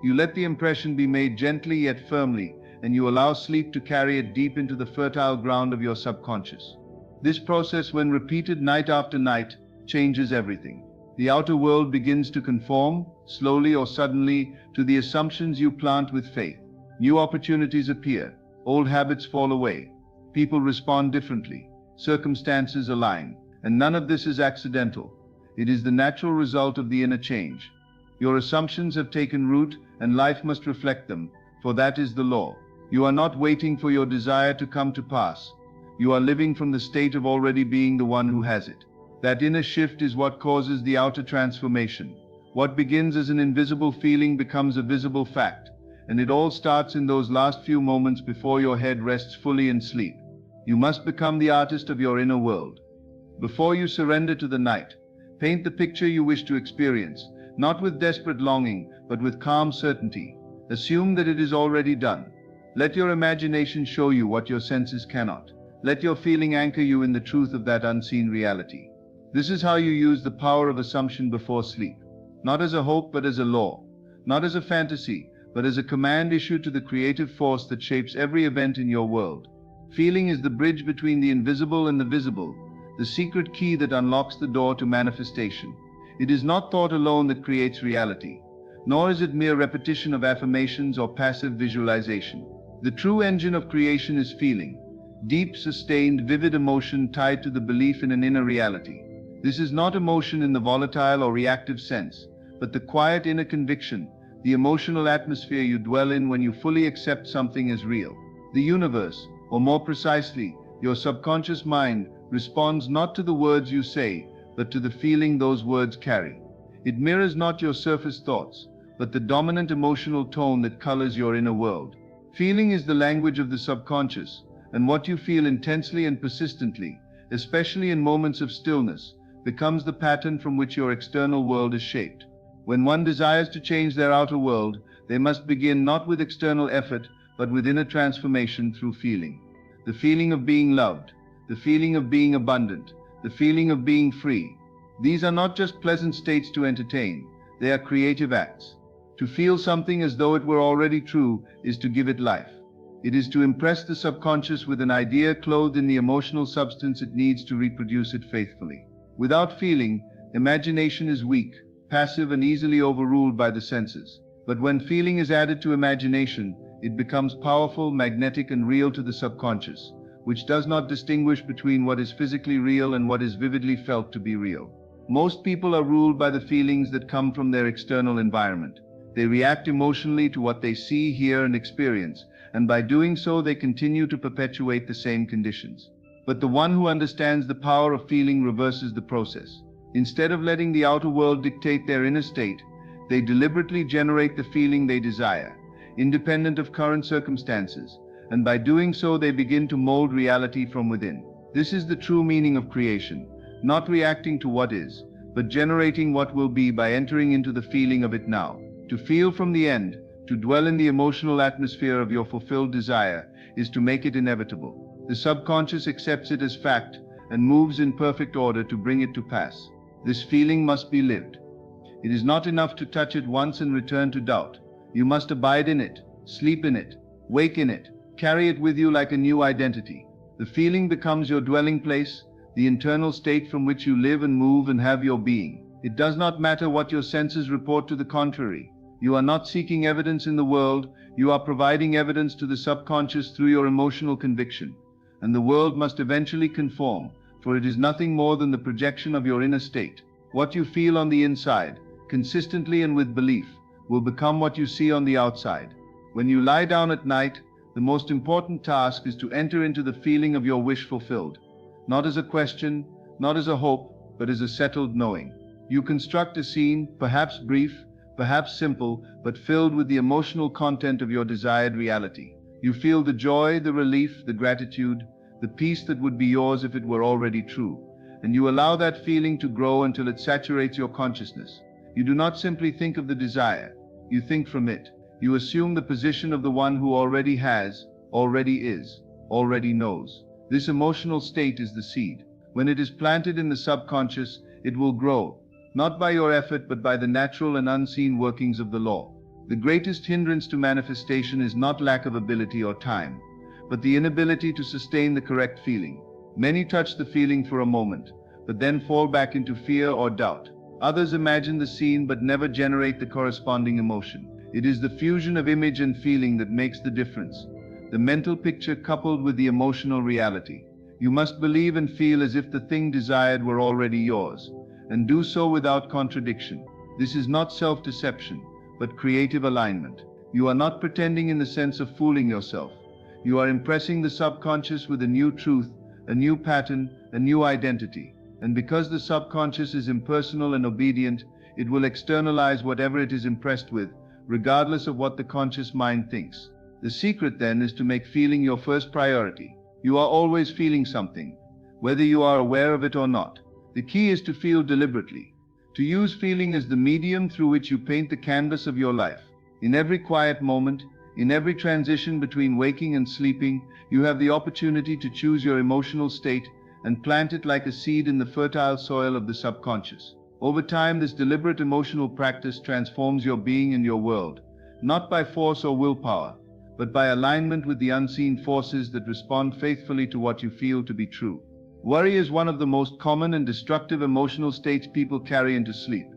You let the impression be made gently yet firmly, and you allow sleep to carry it deep into the fertile ground of your subconscious. This process, when repeated night after night, changes everything. The outer world begins to conform, slowly or suddenly, to the assumptions you plant with faith. New opportunities appear, old habits fall away, people respond differently, circumstances align, and none of this is accidental. It is the natural result of the inner change. Your assumptions have taken root, and life must reflect them, for that is the law. You are not waiting for your desire to come to pass. You are living from the state of already being the one who has it. That inner shift is what causes the outer transformation. What begins as an invisible feeling becomes a visible fact, and it all starts in those last few moments before your head rests fully in sleep. You must become the artist of your inner world. Before you surrender to the night, paint the picture you wish to experience, not with desperate longing, but with calm certainty. Assume that it is already done. Let your imagination show you what your senses cannot. Let your feeling anchor you in the truth of that unseen reality. This is how you use the power of assumption before sleep. Not as a hope, but as a law. Not as a fantasy, but as a command issued to the creative force that shapes every event in your world. Feeling is the bridge between the invisible and the visible, the secret key that unlocks the door to manifestation. It is not thought alone that creates reality, nor is it mere repetition of affirmations or passive visualization. The true engine of creation is feeling, deep, sustained, vivid emotion tied to the belief in an inner reality. This is not emotion in the volatile or reactive sense, but the quiet inner conviction, the emotional atmosphere you dwell in when you fully accept something as real. The universe, or more precisely, your subconscious mind, responds not to the words you say, but to the feeling those words carry. It mirrors not your surface thoughts, but the dominant emotional tone that colors your inner world. Feeling is the language of the subconscious, and what you feel intensely and persistently, especially in moments of stillness, becomes the pattern from which your external world is shaped. When one desires to change their outer world, they must begin not with external effort, but with inner transformation through feeling. The feeling of being loved, the feeling of being abundant, the feeling of being free. These are not just pleasant states to entertain, they are creative acts. To feel something as though it were already true is to give it life. It is to impress the subconscious with an idea clothed in the emotional substance it needs to reproduce it faithfully. Without feeling, imagination is weak, passive, and easily overruled by the senses. But when feeling is added to imagination, it becomes powerful, magnetic, and real to the subconscious, which does not distinguish between what is physically real and what is vividly felt to be real. Most people are ruled by the feelings that come from their external environment. They react emotionally to what they see, hear, and experience, and by doing so they continue to perpetuate the same conditions. But the one who understands the power of feeling reverses the process. Instead of letting the outer world dictate their inner state, they deliberately generate the feeling they desire, independent of current circumstances, and by doing so they begin to mold reality from within. This is the true meaning of creation, not reacting to what is, but generating what will be by entering into the feeling of it now. To feel from the end, to dwell in the emotional atmosphere of your fulfilled desire, is to make it inevitable. The subconscious accepts it as fact and moves in perfect order to bring it to pass. This feeling must be lived. It is not enough to touch it once and return to doubt. You must abide in it, sleep in it, wake in it, carry it with you like a new identity. The feeling becomes your dwelling place, the internal state from which you live and move and have your being. It does not matter what your senses report to the contrary. You are not seeking evidence in the world, you are providing evidence to the subconscious through your emotional conviction. And the world must eventually conform, for it is nothing more than the projection of your inner state. What you feel on the inside, consistently and with belief, will become what you see on the outside. When you lie down at night, the most important task is to enter into the feeling of your wish fulfilled. Not as a question, not as a hope, but as a settled knowing. You construct a scene, perhaps brief, perhaps simple, but filled with the emotional content of your desired reality. You feel the joy, the relief, the gratitude, the peace that would be yours if it were already true. And you allow that feeling to grow until it saturates your consciousness. You do not simply think of the desire, you think from it. You assume the position of the one who already has, already is, already knows. This emotional state is the seed. When it is planted in the subconscious, it will grow, not by your effort but by the natural and unseen workings of the law. The greatest hindrance to manifestation is not lack of ability or time, but the inability to sustain the correct feeling. Many touch the feeling for a moment, but then fall back into fear or doubt. Others imagine the scene but never generate the corresponding emotion. It is the fusion of image and feeling that makes the difference. The mental picture coupled with the emotional reality. You must believe and feel as if the thing desired were already yours, and do so without contradiction. This is not self-deception, but creative alignment. You are not pretending in the sense of fooling yourself. You are impressing the subconscious with a new truth, a new pattern, a new identity. And because the subconscious is impersonal and obedient, it will externalize whatever it is impressed with, regardless of what the conscious mind thinks. The secret then is to make feeling your first priority. You are always feeling something, whether you are aware of it or not. The key is to feel deliberately, to use feeling as the medium through which you paint the canvas of your life. In every quiet moment, in every transition between waking and sleeping, you have the opportunity to choose your emotional state and plant it like a seed in the fertile soil of the subconscious. Over time, this deliberate emotional practice transforms your being and your world, not by force or willpower, but by alignment with the unseen forces that respond faithfully to what you feel to be true. Worry is one of the most common and destructive emotional states people carry into sleep,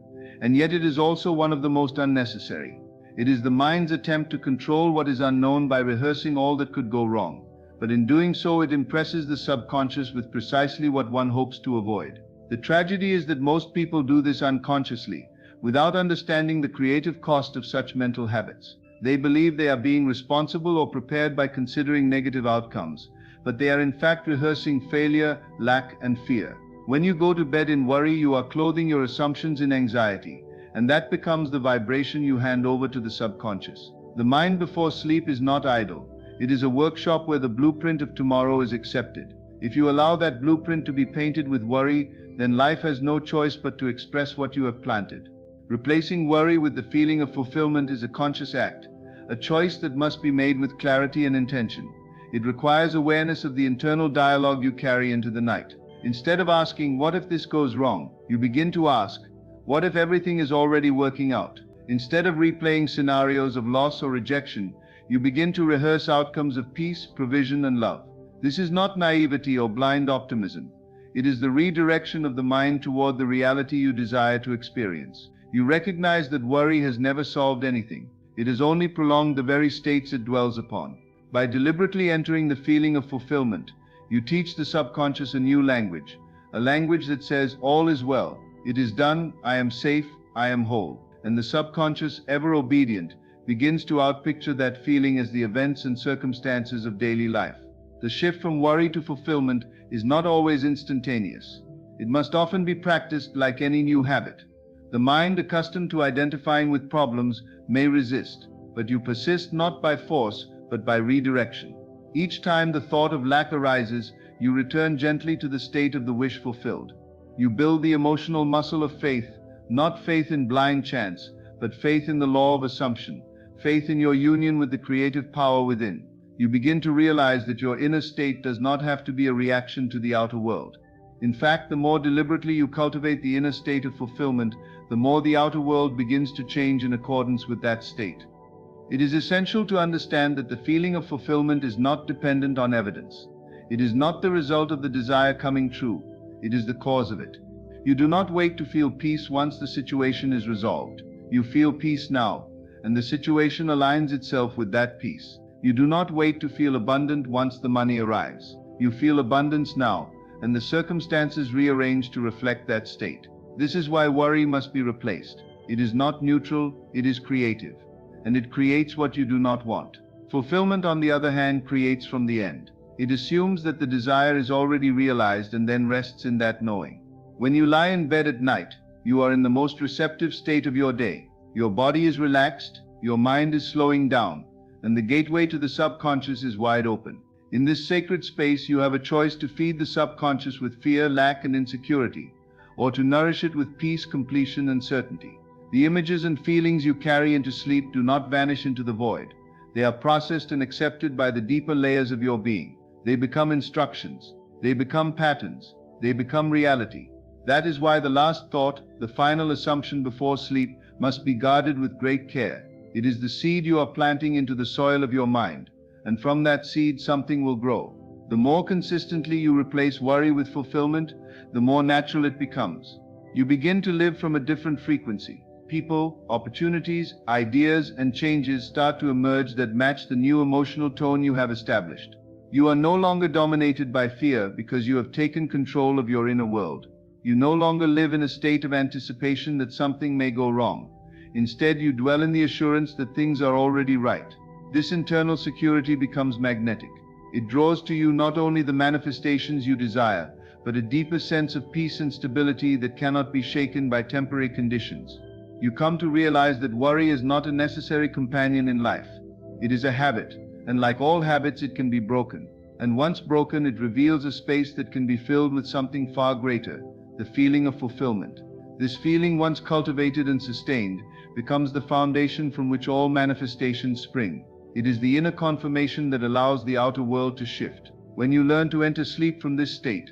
and yet it is also one of the most unnecessary. It is the mind's attempt to control what is unknown by rehearsing all that could go wrong, but in doing so it impresses the subconscious with precisely what one hopes to avoid. The tragedy is that most people do this unconsciously, without understanding the creative cost of such mental habits. They believe they are being responsible or prepared by considering negative outcomes, but they are in fact rehearsing failure, lack, and fear. When you go to bed in worry, you are clothing your assumptions in anxiety, and that becomes the vibration you hand over to the subconscious. The mind before sleep is not idle. It is a workshop where the blueprint of tomorrow is accepted. If you allow that blueprint to be painted with worry, then life has no choice but to express what you have planted. Replacing worry with the feeling of fulfillment is a conscious act, a choice that must be made with clarity and intention. It requires awareness of the internal dialogue you carry into the night. Instead of asking, "What if this goes wrong?" you begin to ask, "What if everything is already working out?" Instead of replaying scenarios of loss or rejection, you begin to rehearse outcomes of peace, provision, and love. This is not naivety or blind optimism. It is the redirection of the mind toward the reality you desire to experience. You recognize that worry has never solved anything. It has only prolonged the very states it dwells upon. By deliberately entering the feeling of fulfillment, you teach the subconscious a new language, a language that says, "All is well, it is done, I am safe, I am whole." And the subconscious, ever obedient, begins to outpicture that feeling as the events and circumstances of daily life. The shift from worry to fulfillment is not always instantaneous. It must often be practiced like any new habit. The mind, accustomed to identifying with problems, may resist, but you persist not by force, but by redirection. Each time the thought of lack arises, you return gently to the state of the wish fulfilled. You build the emotional muscle of faith, not faith in blind chance, but faith in the law of assumption, faith in your union with the creative power within. You begin to realize that your inner state does not have to be a reaction to the outer world. In fact, the more deliberately you cultivate the inner state of fulfillment, the more the outer world begins to change in accordance with that state. It is essential to understand that the feeling of fulfillment is not dependent on evidence. It is not the result of the desire coming true. It is the cause of it. You do not wait to feel peace once the situation is resolved. You feel peace now, and the situation aligns itself with that peace. You do not wait to feel abundant once the money arrives. You feel abundance now, and the circumstances rearrange to reflect that state. This is why worry must be replaced. It is not neutral, it is creative, and it creates what you do not want. Fulfillment, on the other hand, creates from the end. It assumes that the desire is already realized and then rests in that knowing. When you lie in bed at night, you are in the most receptive state of your day. Your body is relaxed, your mind is slowing down, and the gateway to the subconscious is wide open. In this sacred space, you have a choice to feed the subconscious with fear, lack, and insecurity, or to nourish it with peace, completion, and certainty. The images and feelings you carry into sleep do not vanish into the void. They are processed and accepted by the deeper layers of your being. They become instructions. They become patterns. They become reality. That is why the last thought, the final assumption before sleep, must be guarded with great care. It is the seed you are planting into the soil of your mind, and from that seed something will grow. The more consistently you replace worry with fulfillment, the more natural it becomes. You begin to live from a different frequency. People, opportunities, ideas, and changes start to emerge that match the new emotional tone you have established. You are no longer dominated by fear because you have taken control of your inner world. You no longer live in a state of anticipation that something may go wrong. Instead, you dwell in the assurance that things are already right. This internal security becomes magnetic. It draws to you not only the manifestations you desire, but a deeper sense of peace and stability that cannot be shaken by temporary conditions. You come to realize that worry is not a necessary companion in life. It is a habit, and like all habits, it can be broken. And once broken, it reveals a space that can be filled with something far greater, the feeling of fulfillment. This feeling, once cultivated and sustained, becomes the foundation from which all manifestations spring. It is the inner confirmation that allows the outer world to shift. When you learn to enter sleep from this state,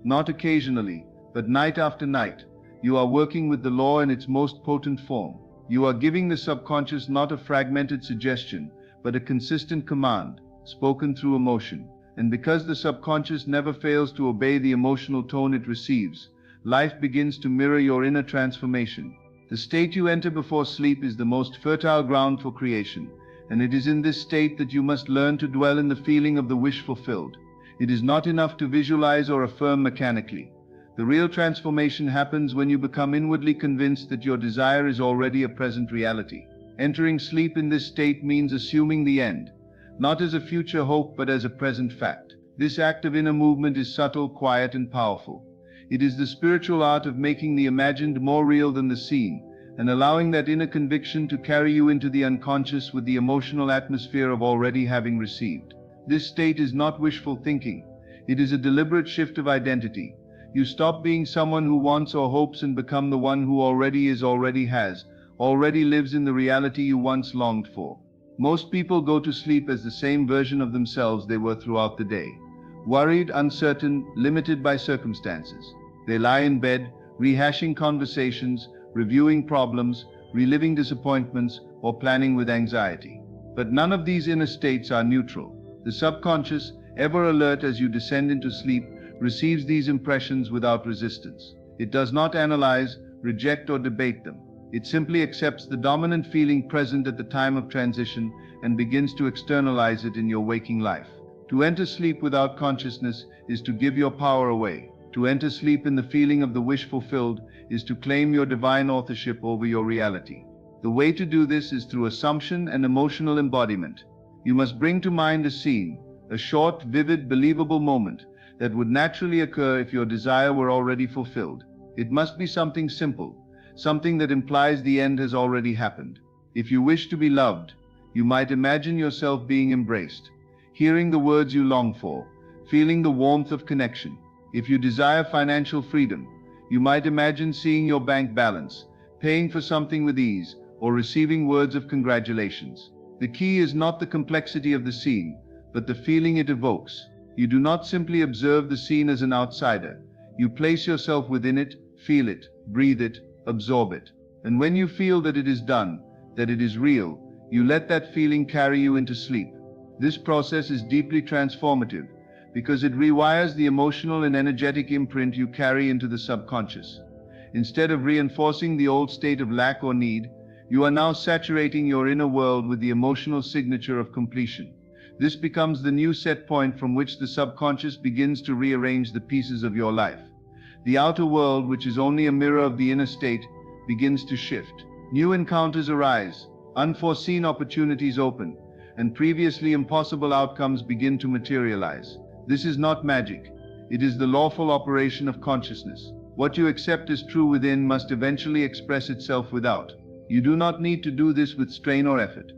not occasionally, but night after night, you are working with the law in its most potent form. You are giving the subconscious not a fragmented suggestion, but a consistent command, spoken through emotion. And because the subconscious never fails to obey the emotional tone it receives, life begins to mirror your inner transformation. The state you enter before sleep is the most fertile ground for creation, and it is in this state that you must learn to dwell in the feeling of the wish fulfilled. It is not enough to visualize or affirm mechanically. The real transformation happens when you become inwardly convinced that your desire is already a present reality. Entering sleep in this state means assuming the end, not as a future hope but as a present fact. This act of inner movement is subtle, quiet, and powerful. It is the spiritual art of making the imagined more real than the seen, and allowing that inner conviction to carry you into the unconscious with the emotional atmosphere of already having received. This state is not wishful thinking. It is a deliberate shift of identity. You stop being someone who wants or hopes and become the one who already is, already has, already lives in the reality you once longed for. Most people go to sleep as the same version of themselves they were throughout the day. Worried, uncertain, limited by circumstances. They lie in bed, rehashing conversations, reviewing problems, reliving disappointments, or planning with anxiety. But none of these inner states are neutral. The subconscious, ever alert as you descend into sleep, receives these impressions without resistance. It does not analyze, reject, or debate them. It simply accepts the dominant feeling present at the time of transition and begins to externalize it in your waking life. To enter sleep without consciousness is to give your power away. To enter sleep in the feeling of the wish fulfilled is to claim your divine authorship over your reality. The way to do this is through assumption and emotional embodiment. You must bring to mind a scene, a short, vivid, believable moment that would naturally occur if your desire were already fulfilled. It must be something simple, something that implies the end has already happened. If you wish to be loved, you might imagine yourself being embraced, hearing the words you long for, feeling the warmth of connection. If you desire financial freedom, you might imagine seeing your bank balance, paying for something with ease, or receiving words of congratulations. The key is not the complexity of the scene, but the feeling it evokes. You do not simply observe the scene as an outsider. You place yourself within it, feel it, breathe it, absorb it. And when you feel that it is done, that it is real, you let that feeling carry you into sleep. This process is deeply transformative because it rewires the emotional and energetic imprint you carry into the subconscious. Instead of reinforcing the old state of lack or need, you are now saturating your inner world with the emotional signature of completion. This becomes the new set point from which the subconscious begins to rearrange the pieces of your life. The outer world, which is only a mirror of the inner state, begins to shift. New encounters arise, unforeseen opportunities open, and previously impossible outcomes begin to materialize. This is not magic. It is the lawful operation of consciousness. What you accept as true within must eventually express itself without. You do not need to do this with strain or effort.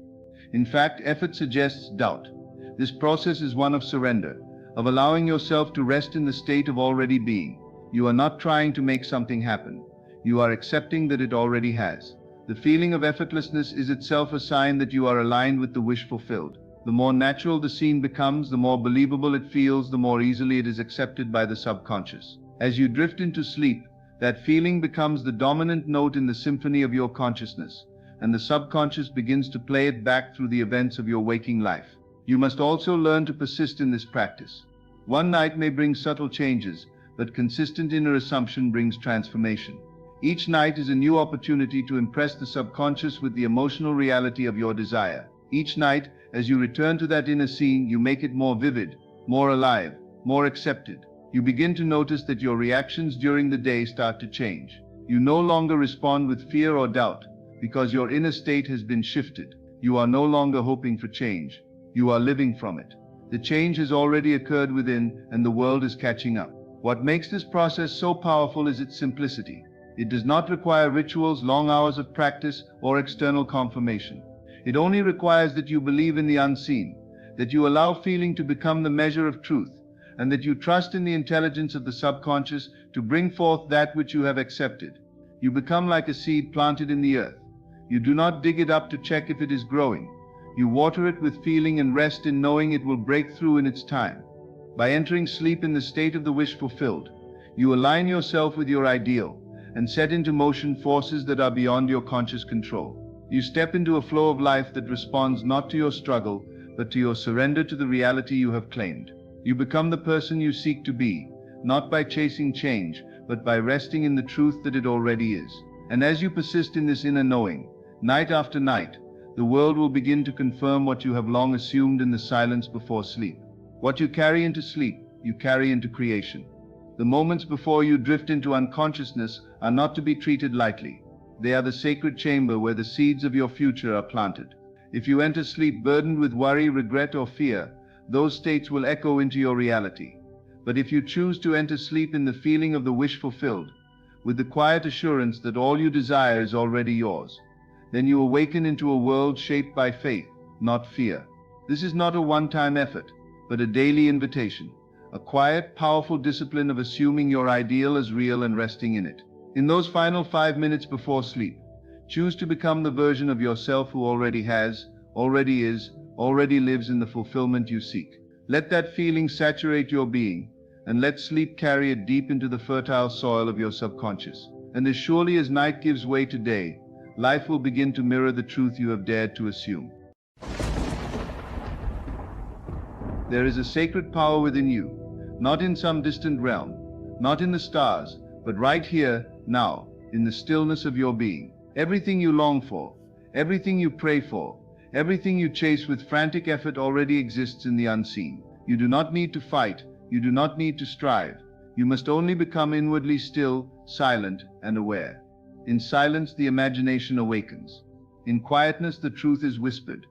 In fact, effort suggests doubt. This process is one of surrender, of allowing yourself to rest in the state of already being. You are not trying to make something happen. You are accepting that it already has. The feeling of effortlessness is itself a sign that you are aligned with the wish fulfilled. The more natural the scene becomes, the more believable it feels, the more easily it is accepted by the subconscious. As you drift into sleep, that feeling becomes the dominant note in the symphony of your consciousness, and the subconscious begins to play it back through the events of your waking life. You must also learn to persist in this practice. One night may bring subtle changes, but consistent inner assumption brings transformation. Each night is a new opportunity to impress the subconscious with the emotional reality of your desire. Each night, as you return to that inner scene, you make it more vivid, more alive, more accepted. You begin to notice that your reactions during the day start to change. You no longer respond with fear or doubt, because your inner state has been shifted. You are no longer hoping for change. You are living from it. The change has already occurred within, and the world is catching up. What makes this process so powerful is its simplicity. It does not require rituals, long hours of practice, or external confirmation. It only requires that you believe in the unseen, that you allow feeling to become the measure of truth, and that you trust in the intelligence of the subconscious to bring forth that which you have accepted. You become like a seed planted in the earth. You do not dig it up to check if it is growing. You water it with feeling and rest in knowing it will break through in its time. By entering sleep in the state of the wish fulfilled, you align yourself with your ideal and set into motion forces that are beyond your conscious control. You step into a flow of life that responds not to your struggle, but to your surrender to the reality you have claimed. You become the person you seek to be, not by chasing change, but by resting in the truth that it already is. And as you persist in this inner knowing, night after night, the world will begin to confirm what you have long assumed in the silence before sleep. What you carry into sleep, you carry into creation. The moments before you drift into unconsciousness are not to be treated lightly. They are the sacred chamber where the seeds of your future are planted. If you enter sleep burdened with worry, regret, or fear, those states will echo into your reality. But if you choose to enter sleep in the feeling of the wish fulfilled, with the quiet assurance that all you desire is already yours, then you awaken into a world shaped by faith, not fear. This is not a one-time effort, but a daily invitation, a quiet, powerful discipline of assuming your ideal as real and resting in it. In those final 5 minutes before sleep, choose to become the version of yourself who already has, already is, already lives in the fulfillment you seek. Let that feeling saturate your being, and let sleep carry it deep into the fertile soil of your subconscious. And as surely as night gives way to day, life will begin to mirror the truth you have dared to assume. There is a sacred power within you, not in some distant realm, not in the stars, but right here, now, in the stillness of your being. Everything you long for, everything you pray for, everything you chase with frantic effort already exists in the unseen. You do not need to fight, you do not need to strive. You must only become inwardly still, silent, and aware. In silence, the imagination awakens. In quietness, the truth is whispered.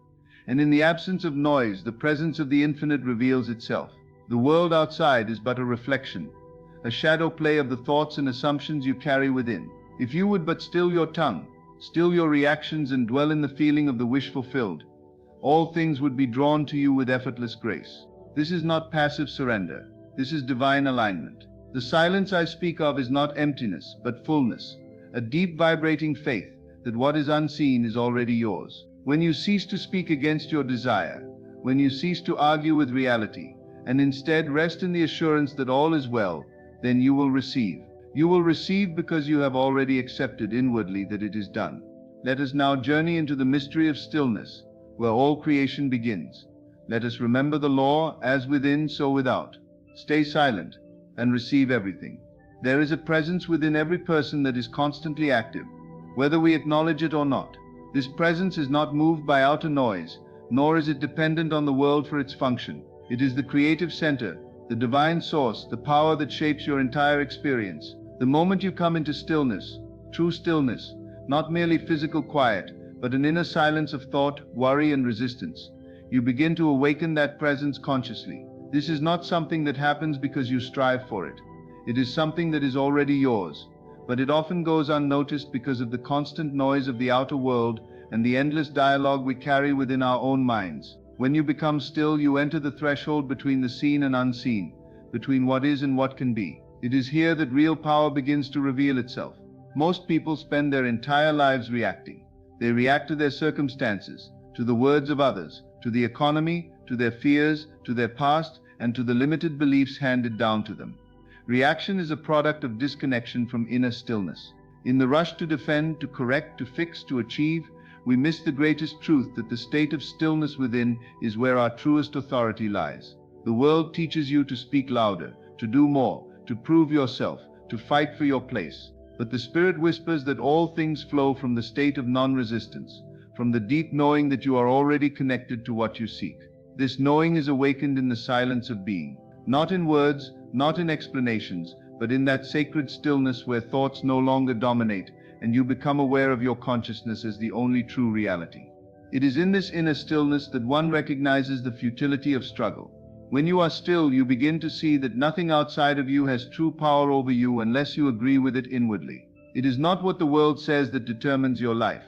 And in the absence of noise, the presence of the infinite reveals itself. The world outside is but a reflection, a shadow play of the thoughts and assumptions you carry within. If you would but still your tongue, still your reactions, and dwell in the feeling of the wish fulfilled, all things would be drawn to you with effortless grace. This is not passive surrender. This is divine alignment. The silence I speak of is not emptiness, but fullness, a deep vibrating faith that what is unseen is already yours. When you cease to speak against your desire, when you cease to argue with reality, and instead rest in the assurance that all is well, then you will receive. You will receive because you have already accepted inwardly that it is done. Let us now journey into the mystery of stillness, where all creation begins. Let us remember the law, as within, so without. Stay silent and receive everything. There is a presence within every person that is constantly active, whether we acknowledge it or not. This presence is not moved by outer noise, nor is it dependent on the world for its function. It is the creative center, the divine source, the power that shapes your entire experience. The moment you come into stillness, true stillness, not merely physical quiet, but an inner silence of thought, worry, and resistance, you begin to awaken that presence consciously. This is not something that happens because you strive for it. It is something that is already yours, but it often goes unnoticed because of the constant noise of the outer world and the endless dialogue we carry within our own minds. When you become still, you enter the threshold between the seen and unseen, between what is and what can be. It is here that real power begins to reveal itself. Most people spend their entire lives reacting. They react to their circumstances, to the words of others, to the economy, to their fears, to their past, and to the limited beliefs handed down to them. Reaction is a product of disconnection from inner stillness. In the rush to defend, to correct, to fix, to achieve, we miss the greatest truth that the state of stillness within is where our truest authority lies. The world teaches you to speak louder, to do more, to prove yourself, to fight for your place. but the Spirit whispers that all things flow from the state of non-resistance, from the deep knowing that you are already connected to what you seek. This knowing is awakened in the silence of being, not in words, not in explanations, but in that sacred stillness where thoughts no longer dominate and you become aware of your consciousness as the only true reality. It is in this inner stillness that one recognizes the futility of struggle. When you are still, you begin to see that nothing outside of you has true power over you unless you agree with it inwardly. It is not what the world says that determines your life.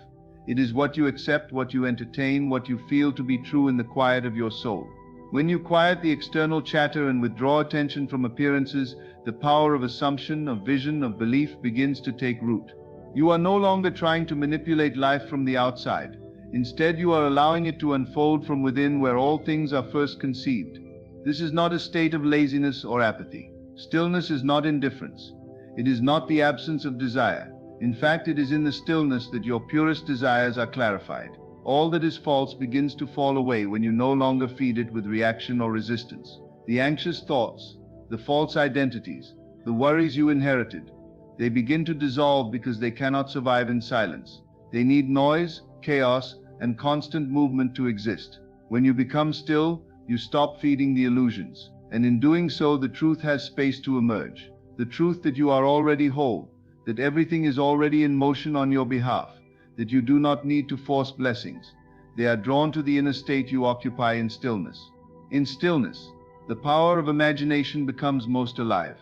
It is what you accept, what you entertain, what you feel to be true in the quiet of your soul. When you quiet the external chatter and withdraw attention from appearances, the power of assumption, of vision, of belief begins to take root. You are no longer trying to manipulate life from the outside. Instead, you are allowing it to unfold from within, where all things are first conceived. This is not a state of laziness or apathy. Stillness is not indifference. It is not the absence of desire. In fact, it is in the stillness that your purest desires are clarified. All that is false begins to fall away when you no longer feed it with reaction or resistance. The anxious thoughts, the false identities, the worries you inherited, they begin to dissolve because they cannot survive in silence. They need noise, chaos, and constant movement to exist. When you become still, you stop feeding the illusions, and in doing so, the truth has space to emerge. The truth that you are already whole, that everything is already in motion on your behalf, that you do not need to force blessings. They are drawn to the inner state you occupy in stillness. In stillness, the power of imagination becomes most alive.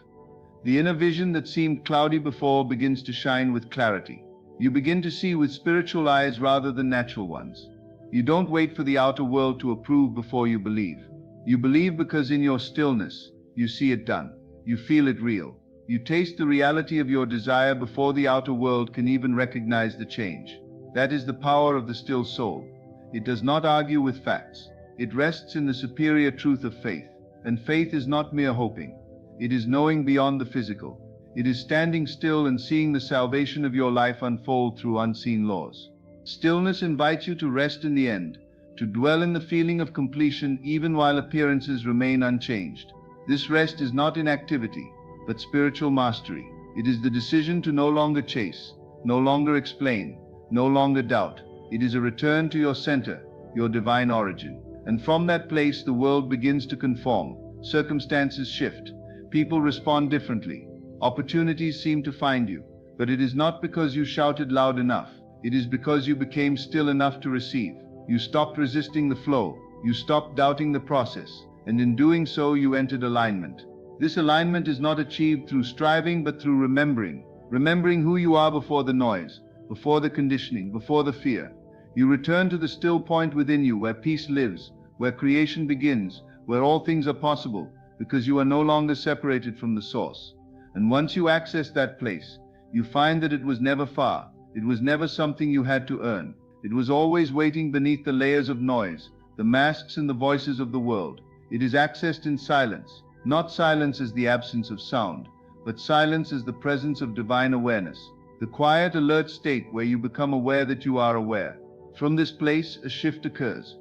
The inner vision that seemed cloudy before begins to shine with clarity. You begin to see with spiritual eyes rather than natural ones. You don't wait for the outer world to approve before you believe. You believe because in your stillness, you see it done. You feel it real. You taste the reality of your desire before the outer world can even recognize the change. That is the power of the still soul. It does not argue with facts. It rests in the superior truth of faith. And faith is not mere hoping. It is knowing beyond the physical. It is standing still and seeing the salvation of your life unfold through unseen laws. Stillness invites you to rest in the end, to dwell in the feeling of completion even while appearances remain unchanged. This rest is not inactivity, but spiritual mastery. It is the decision to no longer chase, no longer explain, no longer doubt. It is a return to your center, your divine origin. And from that place, the world begins to conform. Circumstances shift. People respond differently. Opportunities seem to find you. But it is not because you shouted loud enough. It is because you became still enough to receive. You stopped resisting the flow. You stopped doubting the process. And in doing so, you entered alignment. This alignment is not achieved through striving, but through remembering. Remembering who you are before the noise, before the conditioning, before the fear. You return to the still point within you where peace lives, where creation begins, where all things are possible, because you are no longer separated from the source. And once you access that place, you find that it was never far. It was never something you had to earn. It was always waiting beneath the layers of noise, the masks and the voices of the world. It is accessed in silence, not silence as the absence of sound, but silence as the presence of divine awareness, the quiet, alert state where you become aware that you are aware. From this place, a shift occurs.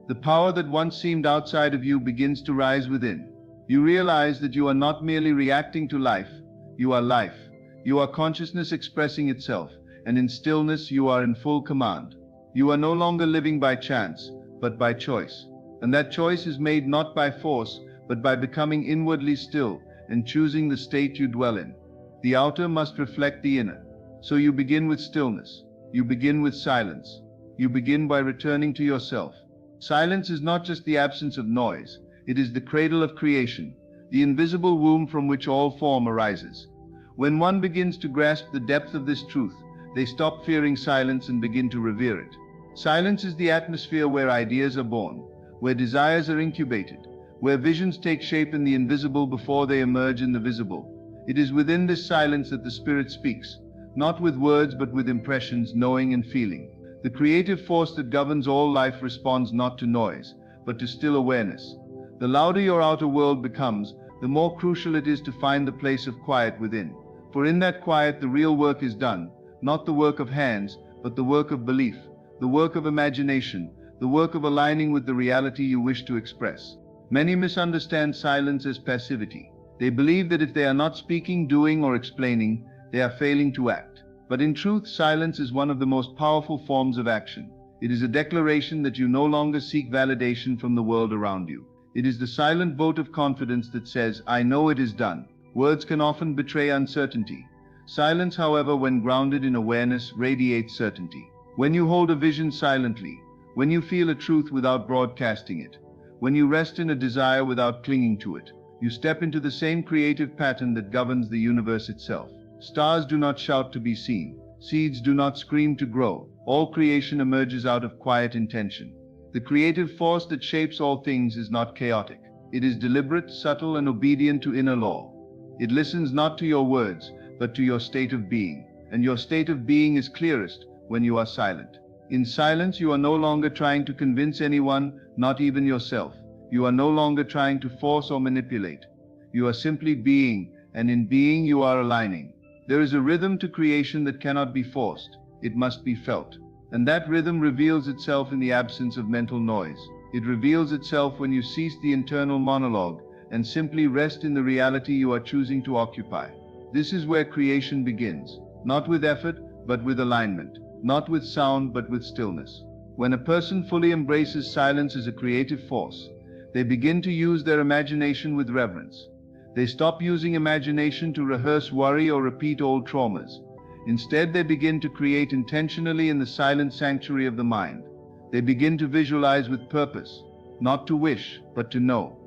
The power that once seemed outside of you begins to rise within. You realize that you are not merely reacting to life, you are life. You are consciousness expressing itself, and in stillness you are in full command. You are no longer living by chance, but by choice. And that choice is made not by force, but by becoming inwardly still and choosing the state you dwell in. The outer must reflect the inner. So you begin with stillness. You begin with silence. You begin by returning to yourself. Silence is not just the absence of noise. It is the cradle of creation, the invisible womb from which all form arises. When one begins to grasp the depth of this truth, they stop fearing silence and begin to revere it. Silence is the atmosphere where ideas are born, where desires are incubated, where visions take shape in the invisible before they emerge in the visible. It is within this silence that the Spirit speaks, not with words but with impressions, knowing and feeling. The creative force that governs all life responds not to noise, but to still awareness. The louder your outer world becomes, the more crucial it is to find the place of quiet within. For in that quiet the real work is done, not the work of hands, but the work of belief, the work of imagination, the work of aligning with the reality you wish to express. Many misunderstand silence as passivity. They believe that if they are not speaking, doing, or explaining, they are failing to act. But in truth, silence is one of the most powerful forms of action. It is a declaration that you no longer seek validation from the world around you. It is the silent vote of confidence that says, "I know it is done." Words can often betray uncertainty. Silence, however, when grounded in awareness, radiates certainty. When you hold a vision silently, when you feel a truth without broadcasting it, when you rest in a desire without clinging to it, you step into the same creative pattern that governs the universe itself. Stars do not shout to be seen. Seeds do not scream to grow. All creation emerges out of quiet intention. The creative force that shapes all things is not chaotic. It is deliberate, subtle, and obedient to inner law. It listens not to your words, but to your state of being. And your state of being is clearest when you are silent. In silence, you are no longer trying to convince anyone, not even yourself. You are no longer trying to force or manipulate. You are simply being, and in being you are aligning. There is a rhythm to creation that cannot be forced. It must be felt. And that rhythm reveals itself in the absence of mental noise. It reveals itself when you cease the internal monologue and simply rest in the reality you are choosing to occupy. This is where creation begins, not with effort, but with alignment, not with sound, but with stillness. When a person fully embraces silence as a creative force, they begin to use their imagination with reverence. They stop using imagination to rehearse worry or repeat old traumas. Instead, they begin to create intentionally in the silent sanctuary of the mind. They begin to visualize with purpose, not to wish, but to know.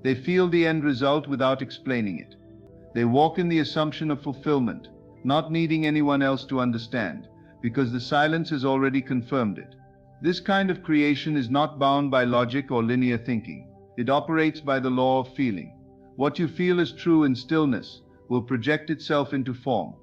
They feel the end result without explaining it. They walk in the assumption of fulfillment, not needing anyone else to understand, because the silence has already confirmed it. This kind of creation is not bound by logic or linear thinking. It operates by the law of feeling. What you feel is true in stillness will project itself into form.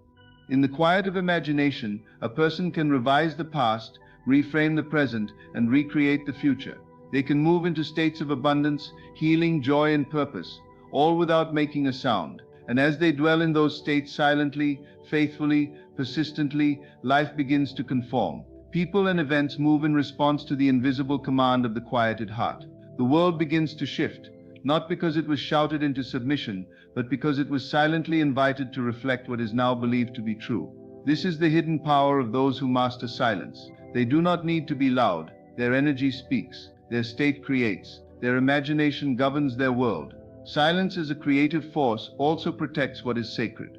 In the quiet of imagination, a person can revise the past, reframe the present, and recreate the future. They can move into states of abundance, healing, joy, and purpose, all without making a sound. And as they dwell in those states silently, faithfully, persistently, life begins to conform. People and events move in response to the invisible command of the quieted heart. The world begins to shift, not because it was shouted into submission, but because it was silently invited to reflect what is now believed to be true. This is the hidden power of those who master silence. They do not need to be loud. Their energy speaks. Their state creates. Their imagination governs their world. Silence as a creative force also protects what is sacred.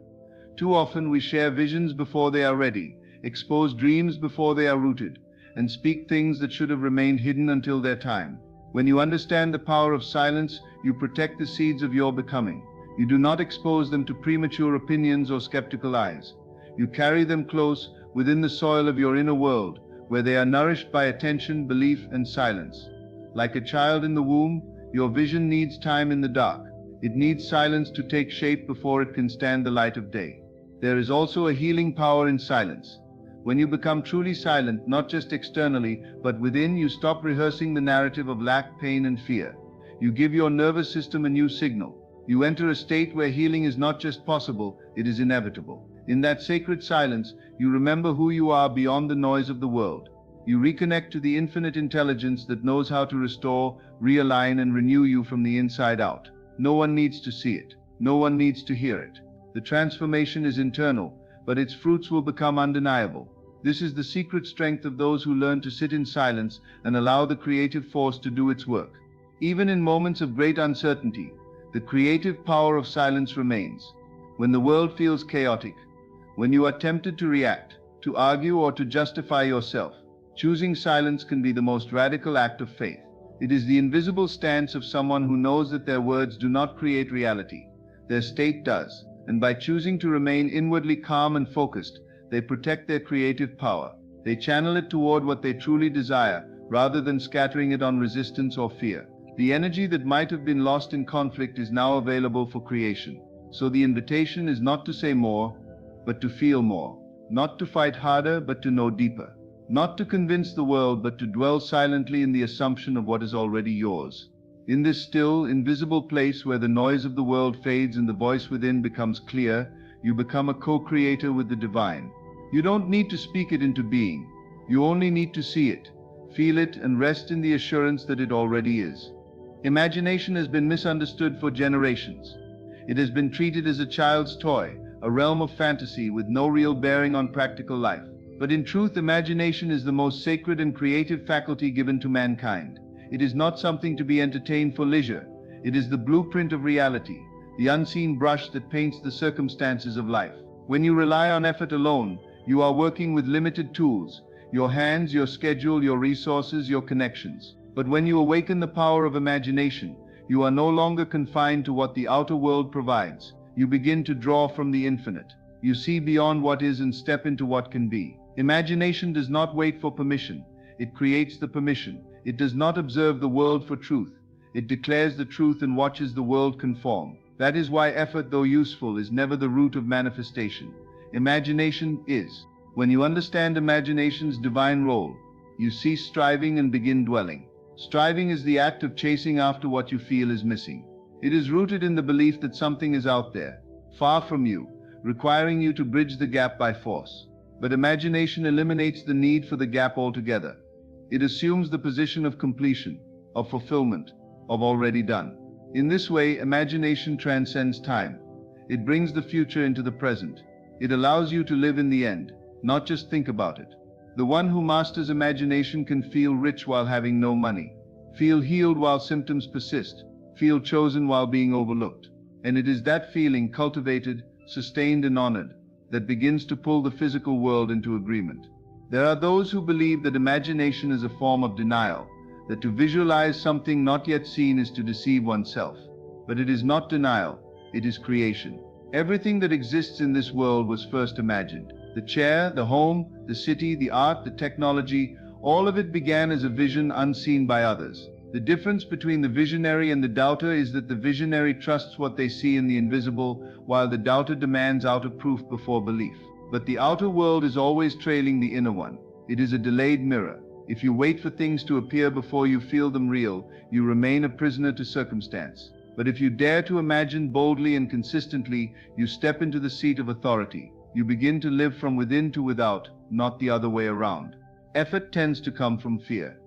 Too often we share visions before they are ready, expose dreams before they are rooted, and speak things that should have remained hidden until their time. When you understand the power of silence, you protect the seeds of your becoming. You do not expose them to premature opinions or skeptical eyes. You carry them close within the soil of your inner world, where they are nourished by attention, belief, and silence. Like a child in the womb, your vision needs time in the dark. It needs silence to take shape before it can stand the light of day. There is also a healing power in silence. When you become truly silent, not just externally, but within, you stop rehearsing the narrative of lack, pain, and fear. You give your nervous system a new signal. You enter a state where healing is not just possible, it is inevitable. In that sacred silence, you remember who you are beyond the noise of the world. You reconnect to the infinite intelligence that knows how to restore, realign, and renew you from the inside out. No one needs to see it. No one needs to hear it. The transformation is internal, but its fruits will become undeniable. This is the secret strength of those who learn to sit in silence and allow the creative force to do its work. Even in moments of great uncertainty, the creative power of silence remains. When the world feels chaotic, when you are tempted to react, to argue, or to justify yourself, choosing silence can be the most radical act of faith. It is the invisible stance of someone who knows that their words do not create reality. Their state does, and by choosing to remain inwardly calm and focused, they protect their creative power. They channel it toward what they truly desire, rather than scattering it on resistance or fear. The energy that might have been lost in conflict is now available for creation. So the invitation is not to say more, but to feel more. Not to fight harder, but to know deeper. Not to convince the world, but to dwell silently in the assumption of what is already yours. In this still, invisible place where the noise of the world fades and the voice within becomes clear, you become a co-creator with the divine. You don't need to speak it into being. You only need to see it, feel it, and rest in the assurance that it already is. Imagination has been misunderstood for generations. It has been treated as a child's toy, a realm of fantasy with no real bearing on practical life. But in truth, imagination is the most sacred and creative faculty given to mankind. It is not something to be entertained for leisure. It is the blueprint of reality, the unseen brush that paints the circumstances of life. When you rely on effort alone, you are working with limited tools, your hands, your schedule, your resources, your connections. But when you awaken the power of imagination, you are no longer confined to what the outer world provides. You begin to draw from the infinite. You see beyond what is and step into what can be. Imagination does not wait for permission. It creates the permission. It does not observe the world for truth. It declares the truth and watches the world conform. That is why effort, though useful, is never the root of manifestation. Imagination is. When you understand imagination's divine role, you cease striving and begin dwelling. Striving is the act of chasing after what you feel is missing. It is rooted in the belief that something is out there, far from you, requiring you to bridge the gap by force. But imagination eliminates the need for the gap altogether. It assumes the position of completion, of fulfillment, of already done. In this way, imagination transcends time. It brings the future into the present. It allows you to live in the end, not just think about it. The one who masters imagination can feel rich while having no money, feel healed while symptoms persist, feel chosen while being overlooked. And it is that feeling, cultivated, sustained and honored, that begins to pull the physical world into agreement. There are those who believe that imagination is a form of denial, that to visualize something not yet seen is to deceive oneself. But it is not denial, it is creation. Everything that exists in this world was first imagined. The chair, the home, the city, the art, the technology, all of it began as a vision unseen by others. The difference between the visionary and the doubter is that the visionary trusts what they see in the invisible, while the doubter demands outer proof before belief. But the outer world is always trailing the inner one. It is a delayed mirror. If you wait for things to appear before you feel them real, you remain a prisoner to circumstance. But if you dare to imagine boldly and consistently, you step into the seat of authority. You begin to live from within to without, not the other way around. Effort tends to come from fear.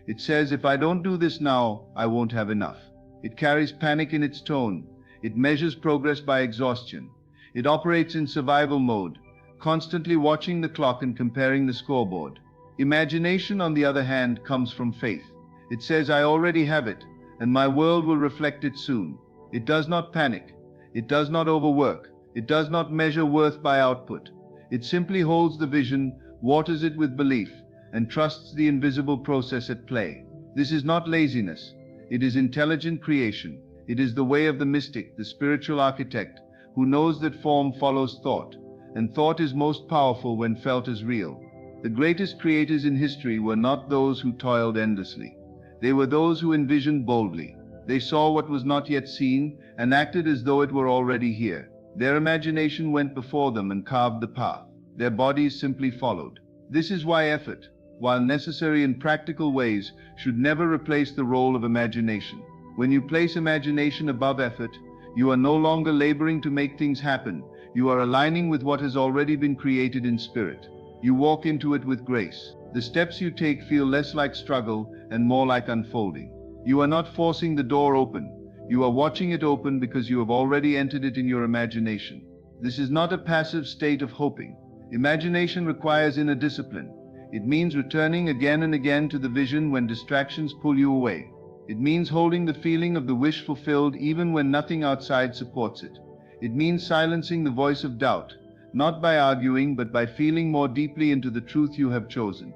It says, if I don't do this now, I won't have enough. It carries panic in its tone. It measures progress by exhaustion. It operates in survival mode, constantly watching the clock and comparing the scoreboard. Imagination, on the other hand, comes from faith. It says, I already have it, and my world will reflect it soon. It does not panic. It does not overwork. It does not measure worth by output. It simply holds the vision, waters it with belief, and trusts the invisible process at play. This is not laziness. It is intelligent creation. It is the way of the mystic, the spiritual architect, who knows that form follows thought, and thought is most powerful when felt as real. The greatest creators in history were not those who toiled endlessly. They were those who envisioned boldly. They saw what was not yet seen and acted as though it were already here. Their imagination went before them and carved the path. Their bodies simply followed. This is why effort, while necessary in practical ways, should never replace the role of imagination. When you place imagination above effort, you are no longer laboring to make things happen. You are aligning with what has already been created in spirit. You walk into it with grace. The steps you take feel less like struggle and more like unfolding. You are not forcing the door open. You are watching it open because you have already entered it in your imagination. This is not a passive state of hoping. Imagination requires inner discipline. It means returning again and again to the vision when distractions pull you away. It means holding the feeling of the wish fulfilled even when nothing outside supports it. It means silencing the voice of doubt, not by arguing but by feeling more deeply into the truth you have chosen.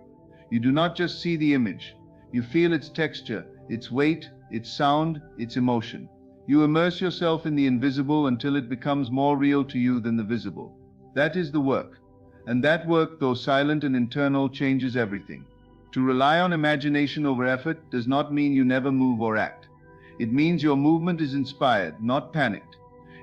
You do not just see the image. You feel its texture, its weight, its sound, its emotion. You immerse yourself in the invisible until it becomes more real to you than the visible. That is the work. And that work, though silent and internal, changes everything. To rely on imagination over effort does not mean you never move or act. It means your movement is inspired, not panicked.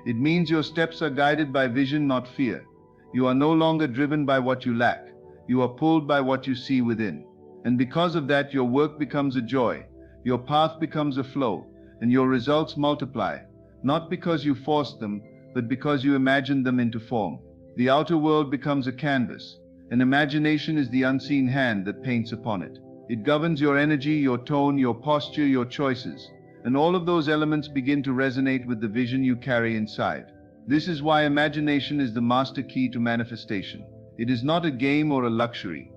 It means your steps are guided by vision, not fear. You are no longer driven by what you lack. You are pulled by what you see within. And because of that, your work becomes a joy. Your path becomes a flow, and your results multiply, not because you forced them, but because you imagined them into form. The outer world becomes a canvas, and imagination is the unseen hand that paints upon it. It governs your energy, your tone, your posture, your choices, and all of those elements begin to resonate with the vision you carry inside. This is why imagination is the master key to manifestation. It is not a game or a luxury.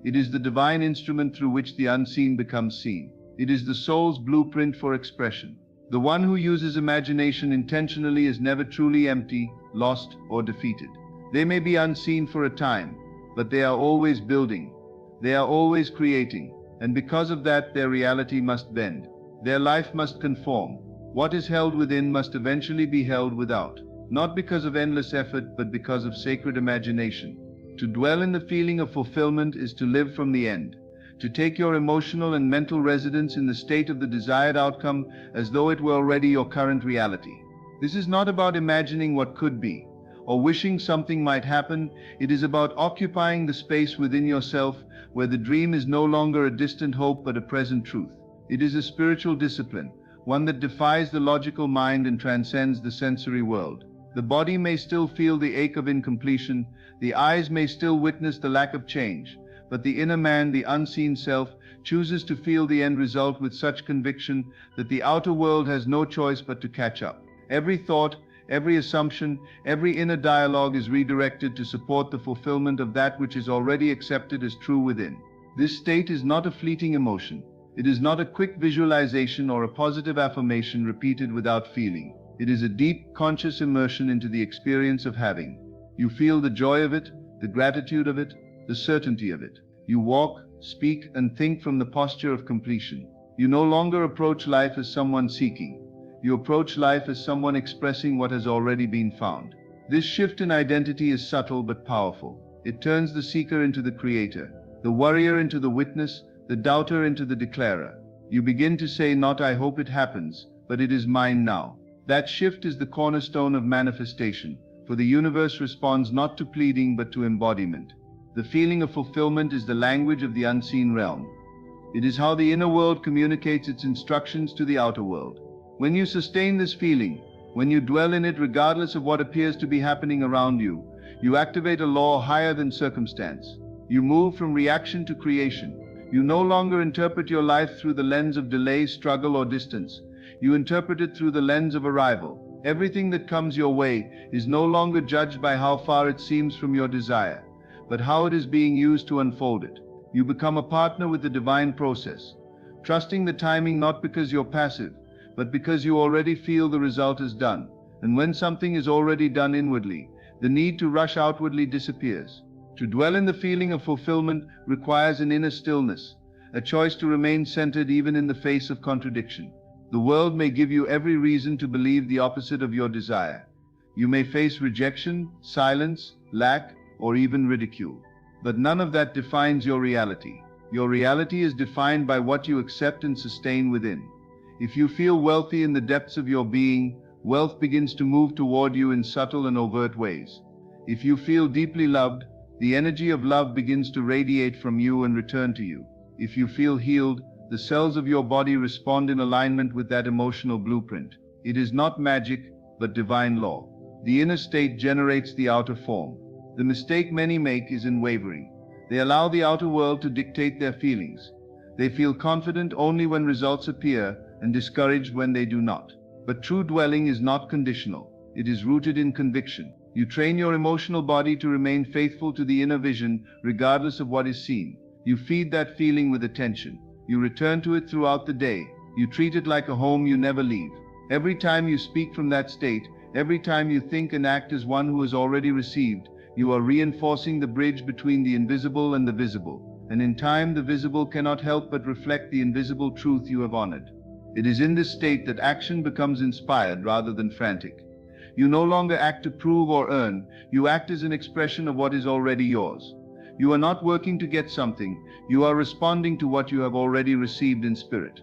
It is the divine instrument through which the unseen becomes seen. It is the soul's blueprint for expression. The one who uses imagination intentionally is never truly empty, lost, or defeated. They may be unseen for a time, but they are always building. They are always creating, and because of that, their reality must bend. Their life must conform. What is held within must eventually be held without, not because of endless effort, but because of sacred imagination. To dwell in the feeling of fulfillment is to live from the end, to take your emotional and mental residence in the state of the desired outcome as though it were already your current reality. This is not about imagining what could be, or wishing something might happen. It is about occupying the space within yourself where the dream is no longer a distant hope but a present truth. It is a spiritual discipline, one that defies the logical mind and transcends the sensory world. The body may still feel the ache of incompletion, the eyes may still witness the lack of change, but the inner man, the unseen self, chooses to feel the end result with such conviction that the outer world has no choice but to catch up. Every thought, every assumption, every inner dialogue is redirected to support the fulfillment of that which is already accepted as true within. This state is not a fleeting emotion. It is not a quick visualization or a positive affirmation repeated without feeling. It is a deep, conscious immersion into the experience of having. You feel the joy of it, the gratitude of it, the certainty of it. You walk, speak, and think from the posture of completion. You no longer approach life as someone seeking. You approach life as someone expressing what has already been found. This shift in identity is subtle but powerful. It turns the seeker into the creator, the warrior into the witness, the doubter into the declarer. You begin to say not "I hope it happens," but "it is mine now." That shift is the cornerstone of manifestation, for the universe responds not to pleading but to embodiment. The feeling of fulfillment is the language of the unseen realm. It is how the inner world communicates its instructions to the outer world. When you sustain this feeling, when you dwell in it regardless of what appears to be happening around you, you activate a law higher than circumstance. You move from reaction to creation. You no longer interpret your life through the lens of delay, struggle, or distance. You interpret it through the lens of arrival. Everything that comes your way is no longer judged by how far it seems from your desire, but how it is being used to unfold it. You become a partner with the divine process, trusting the timing not because you're passive, but because you already feel the result is done. And when something is already done inwardly, the need to rush outwardly disappears. To dwell in the feeling of fulfillment requires an inner stillness, a choice to remain centered even in the face of contradiction. The world may give you every reason to believe the opposite of your desire. You may face rejection, silence, lack, or even ridicule. But none of that defines your reality. Your reality is defined by what you accept and sustain within. If you feel wealthy in the depths of your being, wealth begins to move toward you in subtle and overt ways. If you feel deeply loved, the energy of love begins to radiate from you and return to you. If you feel healed, the cells of your body respond in alignment with that emotional blueprint. It is not magic, but divine law. The inner state generates the outer form. The mistake many make is in wavering. They allow the outer world to dictate their feelings. They feel confident only when results appear and discouraged when they do not. But true dwelling is not conditional. It is rooted in conviction. You train your emotional body to remain faithful to the inner vision regardless of what is seen. You feed that feeling with attention. You return to it throughout the day. You treat it like a home you never leave. Every time you speak from that state, every time you think and act as one who has already received, you are reinforcing the bridge between the invisible and the visible. And in time, the visible cannot help but reflect the invisible truth you have honored. It is in this state that action becomes inspired rather than frantic. You no longer act to prove or earn. You act as an expression of what is already yours. You are not working to get something. You are responding to what you have already received in spirit.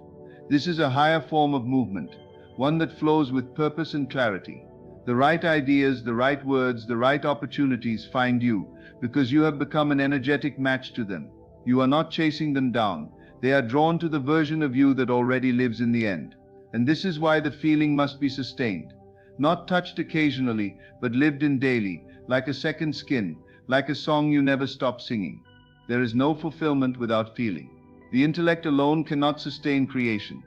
This is a higher form of movement, one that flows with purpose and clarity. The right ideas, the right words, the right opportunities find you because you have become an energetic match to them. You are not chasing them down. They are drawn to the version of you that already lives in the end. And this is why the feeling must be sustained. Not touched occasionally, but lived in daily, like a second skin, like a song you never stop singing. There is no fulfillment without feeling. The intellect alone cannot sustain creation.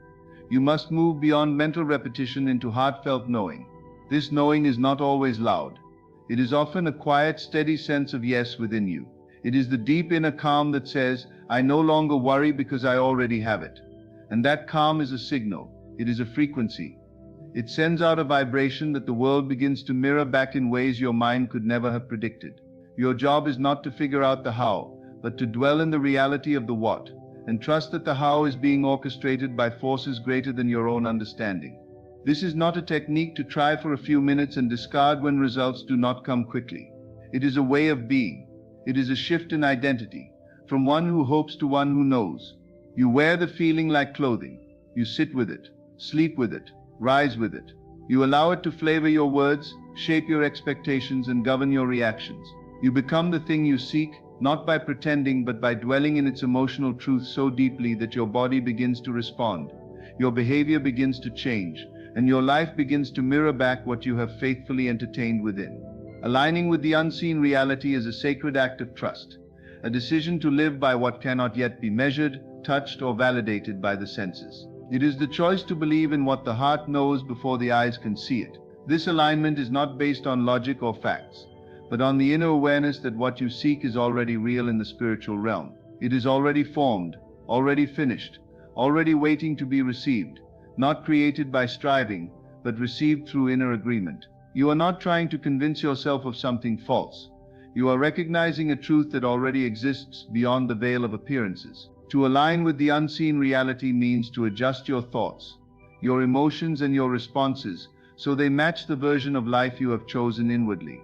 You must move beyond mental repetition into heartfelt knowing. This knowing is not always loud. It is often a quiet, steady sense of yes within you. It is the deep inner calm that says, I no longer worry because I already have it. And that calm is a signal. It is a frequency. It sends out a vibration that the world begins to mirror back in ways your mind could never have predicted. Your job is not to figure out the how, but to dwell in the reality of the what, and trust that the how is being orchestrated by forces greater than your own understanding. This is not a technique to try for a few minutes and discard when results do not come quickly. It is a way of being. It is a shift in identity, from one who hopes to one who knows. You wear the feeling like clothing. You sit with it, sleep with it, rise with it. You allow it to flavor your words, shape your expectations, and govern your reactions. You become the thing you seek, not by pretending but by dwelling in its emotional truth so deeply that your body begins to respond, your behavior begins to change, and your life begins to mirror back what you have faithfully entertained within. Aligning with the unseen reality is a sacred act of trust, a decision to live by what cannot yet be measured, touched, or validated by the senses. It is the choice to believe in what the heart knows before the eyes can see it. This alignment is not based on logic or facts, but on the inner awareness that what you seek is already real in the spiritual realm. It is already formed, already finished, already waiting to be received, not created by striving, but received through inner agreement. You are not trying to convince yourself of something false. You are recognizing a truth that already exists beyond the veil of appearances. To align with the unseen reality means to adjust your thoughts, your emotions, and your responses so they match the version of life you have chosen inwardly,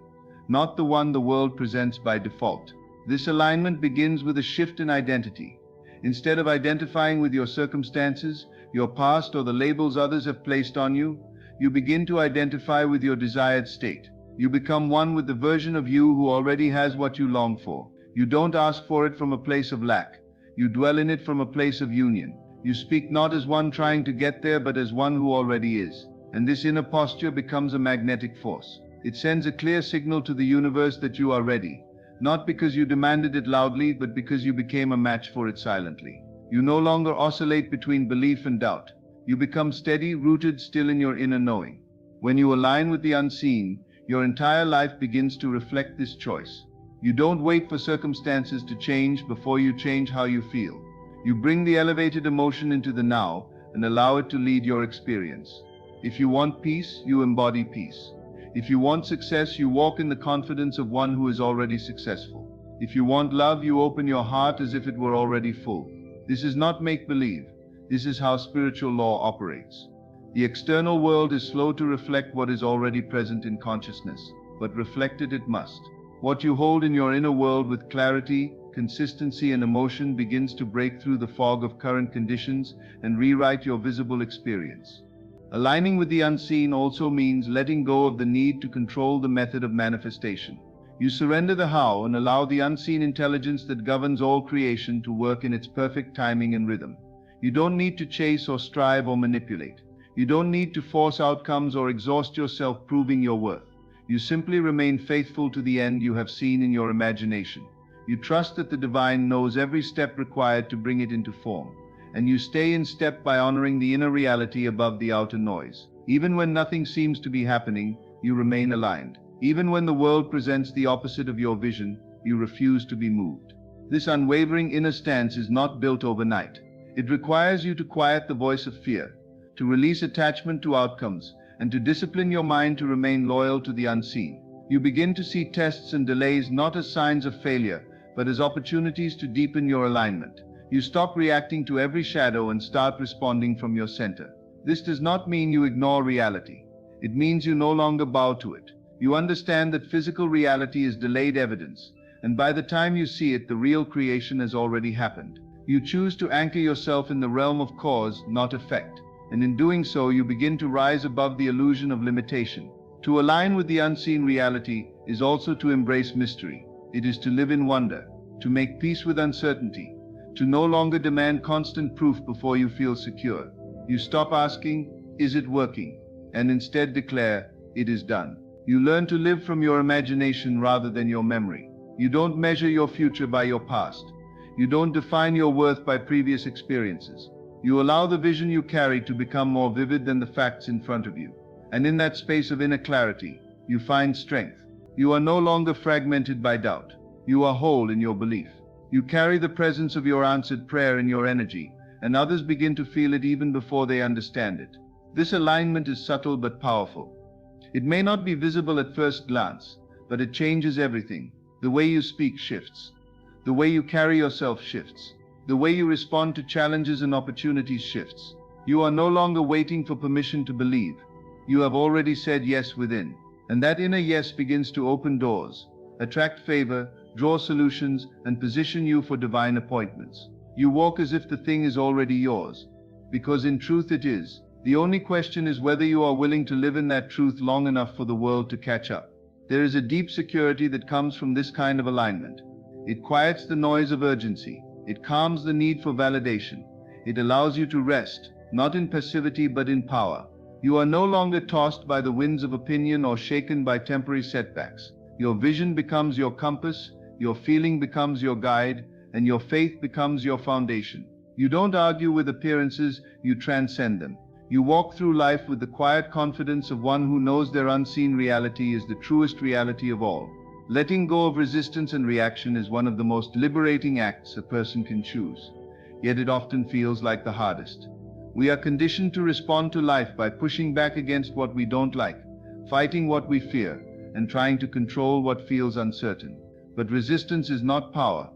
not the one the world presents by default. This alignment begins with a shift in identity. Instead of identifying with your circumstances, your past, or the labels others have placed on you, you begin to identify with your desired state. You become one with the version of you who already has what you long for. You don't ask for it from a place of lack. You dwell in it from a place of union. You speak not as one trying to get there, but as one who already is. And this inner posture becomes a magnetic force. It sends a clear signal to the universe that you are ready, not because you demanded it loudly, but because you became a match for it silently. You no longer oscillate between belief and doubt. You become steady, rooted still in your inner knowing. When you align with the unseen, your entire life begins to reflect this choice. You don't wait for circumstances to change before you change how you feel. You bring the elevated emotion into the now and allow it to lead your experience. If you want peace, you embody peace. If you want success, you walk in the confidence of one who is already successful. If you want love, you open your heart as if it were already full. This is not make-believe. This is how spiritual law operates. The external world is slow to reflect what is already present in consciousness, but reflected it must. What you hold in your inner world with clarity, consistency, and emotion begins to break through the fog of current conditions and rewrite your visible experience. Aligning with the unseen also means letting go of the need to control the method of manifestation. You surrender the how and allow the unseen intelligence that governs all creation to work in its perfect timing and rhythm. You don't need to chase or strive or manipulate. You don't need to force outcomes or exhaust yourself proving your worth. You simply remain faithful to the end you have seen in your imagination. You trust that the divine knows every step required to bring it into form, and you stay in step by honoring the inner reality above the outer noise. Even when nothing seems to be happening, you remain aligned. Even when the world presents the opposite of your vision, you refuse to be moved. This unwavering inner stance is not built overnight. It requires you to quiet the voice of fear, to release attachment to outcomes, and to discipline your mind to remain loyal to the unseen. You begin to see tests and delays not as signs of failure, but as opportunities to deepen your alignment. You stop reacting to every shadow and start responding from your center. This does not mean you ignore reality. It means you no longer bow to it. You understand that physical reality is delayed evidence, and by the time you see it, the real creation has already happened. You choose to anchor yourself in the realm of cause, not effect. And in doing so, you begin to rise above the illusion of limitation. To align with the unseen reality is also to embrace mystery. It is to live in wonder, to make peace with uncertainty, to no longer demand constant proof before you feel secure. You stop asking, "Is it working?" and instead declare, "It is done." You learn to live from your imagination rather than your memory. You don't measure your future by your past. You don't define your worth by previous experiences. You allow the vision you carry to become more vivid than the facts in front of you. And in that space of inner clarity, you find strength. You are no longer fragmented by doubt. You are whole in your belief. You carry the presence of your answered prayer in your energy, and others begin to feel it even before they understand it. This alignment is subtle but powerful. It may not be visible at first glance, but it changes everything. The way you speak shifts. The way you carry yourself shifts. The way you respond to challenges and opportunities shifts. You are no longer waiting for permission to believe. You have already said yes within. And that inner yes begins to open doors, attract favor, draw solutions, and position you for divine appointments. You walk as if the thing is already yours, because in truth it is. The only question is whether you are willing to live in that truth long enough for the world to catch up. There is a deep security that comes from this kind of alignment. It quiets the noise of urgency. It calms the need for validation. It allows you to rest, not in passivity but in power. You are no longer tossed by the winds of opinion or shaken by temporary setbacks. Your vision becomes your compass, your feeling becomes your guide, and your faith becomes your foundation. You don't argue with appearances, you transcend them. You walk through life with the quiet confidence of one who knows their unseen reality is the truest reality of all. Letting go of resistance and reaction is one of the most liberating acts a person can choose. Yet it often feels like the hardest. We are conditioned to respond to life by pushing back against what we don't like, fighting what we fear, and trying to control what feels uncertain. But resistance is not power,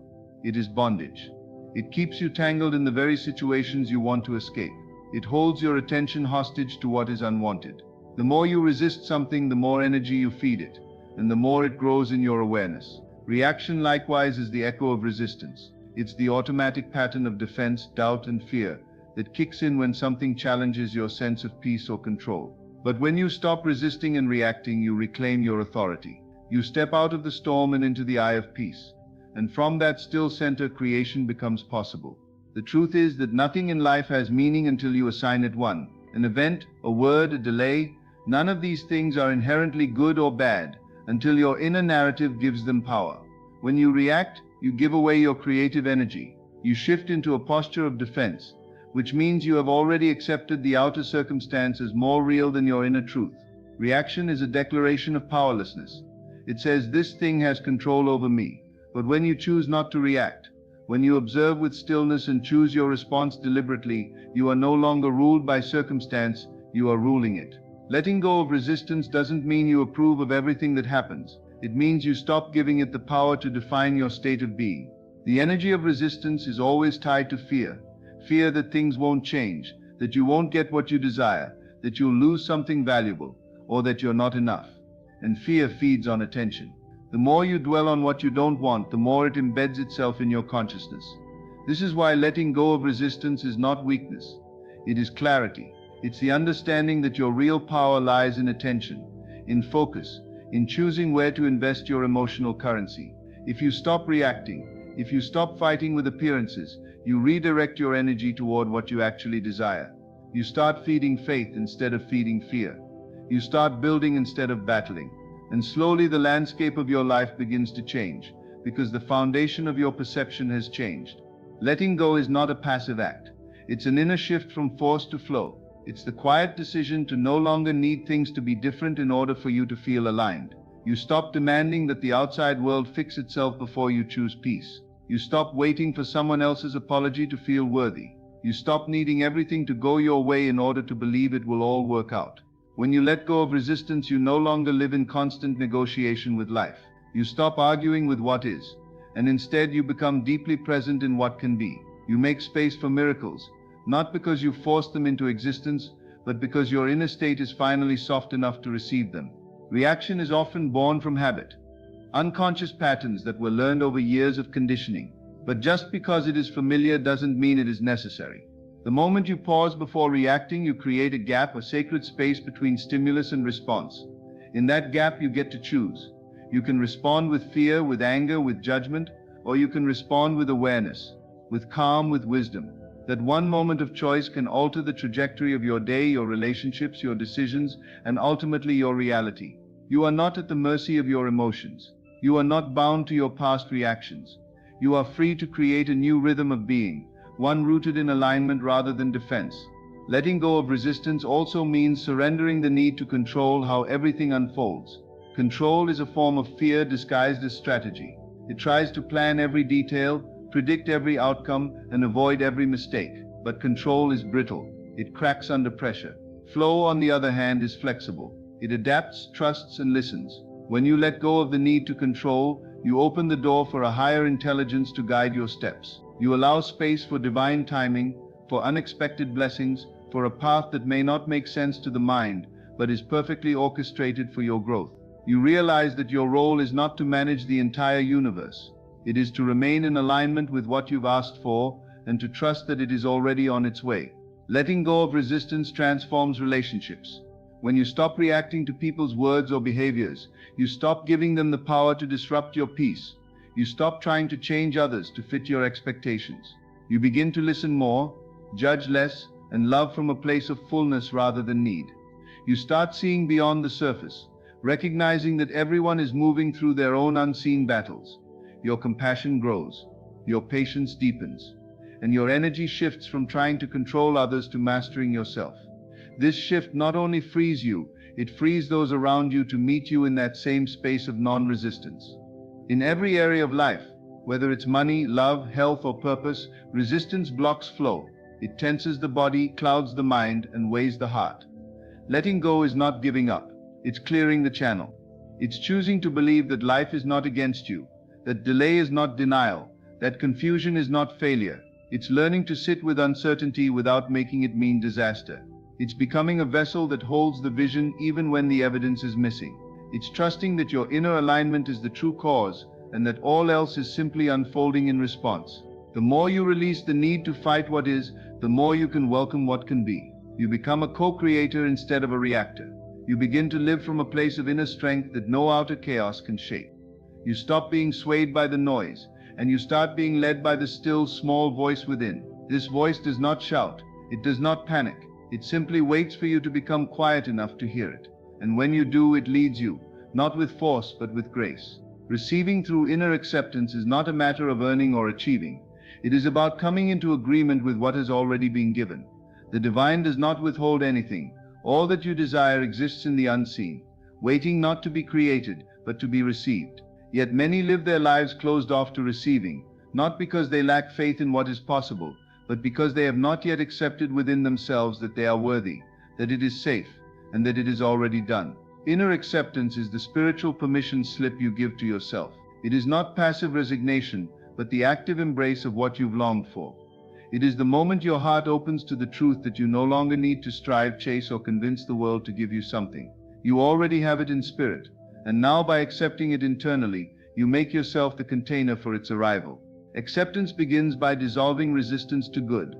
it is bondage. It keeps you tangled in the very situations you want to escape. It holds your attention hostage to what is unwanted. The more you resist something, the more energy you feed it, and the more it grows in your awareness. Reaction likewise is the echo of resistance. It's the automatic pattern of defense, doubt, and fear that kicks in when something challenges your sense of peace or control. But when you stop resisting and reacting, you reclaim your authority. You step out of the storm and into the eye of peace. And from that still center, creation becomes possible. The truth is that nothing in life has meaning until you assign it one. An event, a word, a delay, none of these things are inherently good or bad until your inner narrative gives them power. When you react, you give away your creative energy. You shift into a posture of defense, which means you have already accepted the outer circumstance as more real than your inner truth. Reaction is a declaration of powerlessness. It says, this thing has control over me. But when you choose not to react, when you observe with stillness and choose your response deliberately, you are no longer ruled by circumstance, you are ruling it. Letting go of resistance doesn't mean you approve of everything that happens. It means you stop giving it the power to define your state of being. The energy of resistance is always tied to fear. Fear that things won't change, that you won't get what you desire, that you'll lose something valuable, or that you're not enough. And fear feeds on attention. The more you dwell on what you don't want, the more it embeds itself in your consciousness. This is why letting go of resistance is not weakness. It is clarity. It's the understanding that your real power lies in attention, in focus, in choosing where to invest your emotional currency. If you stop reacting, if you stop fighting with appearances, you redirect your energy toward what you actually desire. You start feeding faith instead of feeding fear. You start building instead of battling. And slowly the landscape of your life begins to change, because the foundation of your perception has changed. Letting go is not a passive act. It's an inner shift from force to flow. It's the quiet decision to no longer need things to be different in order for you to feel aligned. You stop demanding that the outside world fix itself before you choose peace. You stop waiting for someone else's apology to feel worthy. You stop needing everything to go your way in order to believe it will all work out. When you let go of resistance, you no longer live in constant negotiation with life. You stop arguing with what is, and instead you become deeply present in what can be. You make space for miracles, not because you force them into existence, but because your inner state is finally soft enough to receive them. Reaction is often born from habit, unconscious patterns that were learned over years of conditioning. But just because it is familiar doesn't mean it is necessary. The moment you pause before reacting, you create a gap, a sacred space between stimulus and response. In that gap, you get to choose. You can respond with fear, with anger, with judgment, or you can respond with awareness, with calm, with wisdom. That one moment of choice can alter the trajectory of your day, your relationships, your decisions, and ultimately your reality. You are not at the mercy of your emotions. You are not bound to your past reactions. You are free to create a new rhythm of being, one rooted in alignment rather than defense. Letting go of resistance also means surrendering the need to control how everything unfolds. Control is a form of fear disguised as strategy. It tries to plan every detail, predict every outcome, and avoid every mistake. But control is brittle. It cracks under pressure. Flow, on the other hand, is flexible. It adapts, trusts, and listens. When you let go of the need to control, you open the door for a higher intelligence to guide your steps. You allow space for divine timing, for unexpected blessings, for a path that may not make sense to the mind, but is perfectly orchestrated for your growth. You realize that your role is not to manage the entire universe. It is to remain in alignment with what you've asked for, and to trust that it is already on its way. Letting go of resistance transforms relationships. When you stop reacting to people's words or behaviors, you stop giving them the power to disrupt your peace. You stop trying to change others to fit your expectations. You begin to listen more, judge less, and love from a place of fullness rather than need. You start seeing beyond the surface, recognizing that everyone is moving through their own unseen battles. Your compassion grows, your patience deepens, and your energy shifts from trying to control others to mastering yourself. This shift not only frees you, it frees those around you to meet you in that same space of non-resistance. In every area of life, whether it's money, love, health, or purpose, resistance blocks flow. It tenses the body, clouds the mind, and weighs the heart. Letting go is not giving up. It's clearing the channel. It's choosing to believe that life is not against you, that delay is not denial, that confusion is not failure. It's learning to sit with uncertainty without making it mean disaster. It's becoming a vessel that holds the vision even when the evidence is missing. It's trusting that your inner alignment is the true cause and that all else is simply unfolding in response. The more you release the need to fight what is, the more you can welcome what can be. You become a co-creator instead of a reactor. You begin to live from a place of inner strength that no outer chaos can shake. You stop being swayed by the noise, and you start being led by the still, small voice within. This voice does not shout. It does not panic. It simply waits for you to become quiet enough to hear it. And when you do, it leads you, not with force, but with grace. Receiving through inner acceptance is not a matter of earning or achieving. It is about coming into agreement with what has already been given. The divine does not withhold anything. All that you desire exists in the unseen, waiting not to be created, but to be received. Yet many live their lives closed off to receiving, not because they lack faith in what is possible, but because they have not yet accepted within themselves that they are worthy, that it is safe, and that it is already done. Inner acceptance is the spiritual permission slip you give to yourself. It is not passive resignation, but the active embrace of what you've longed for. It is the moment your heart opens to the truth that you no longer need to strive, chase, or convince the world to give you something. You already have it in spirit, and now by accepting it internally, you make yourself the container for its arrival. Acceptance begins by dissolving resistance to good.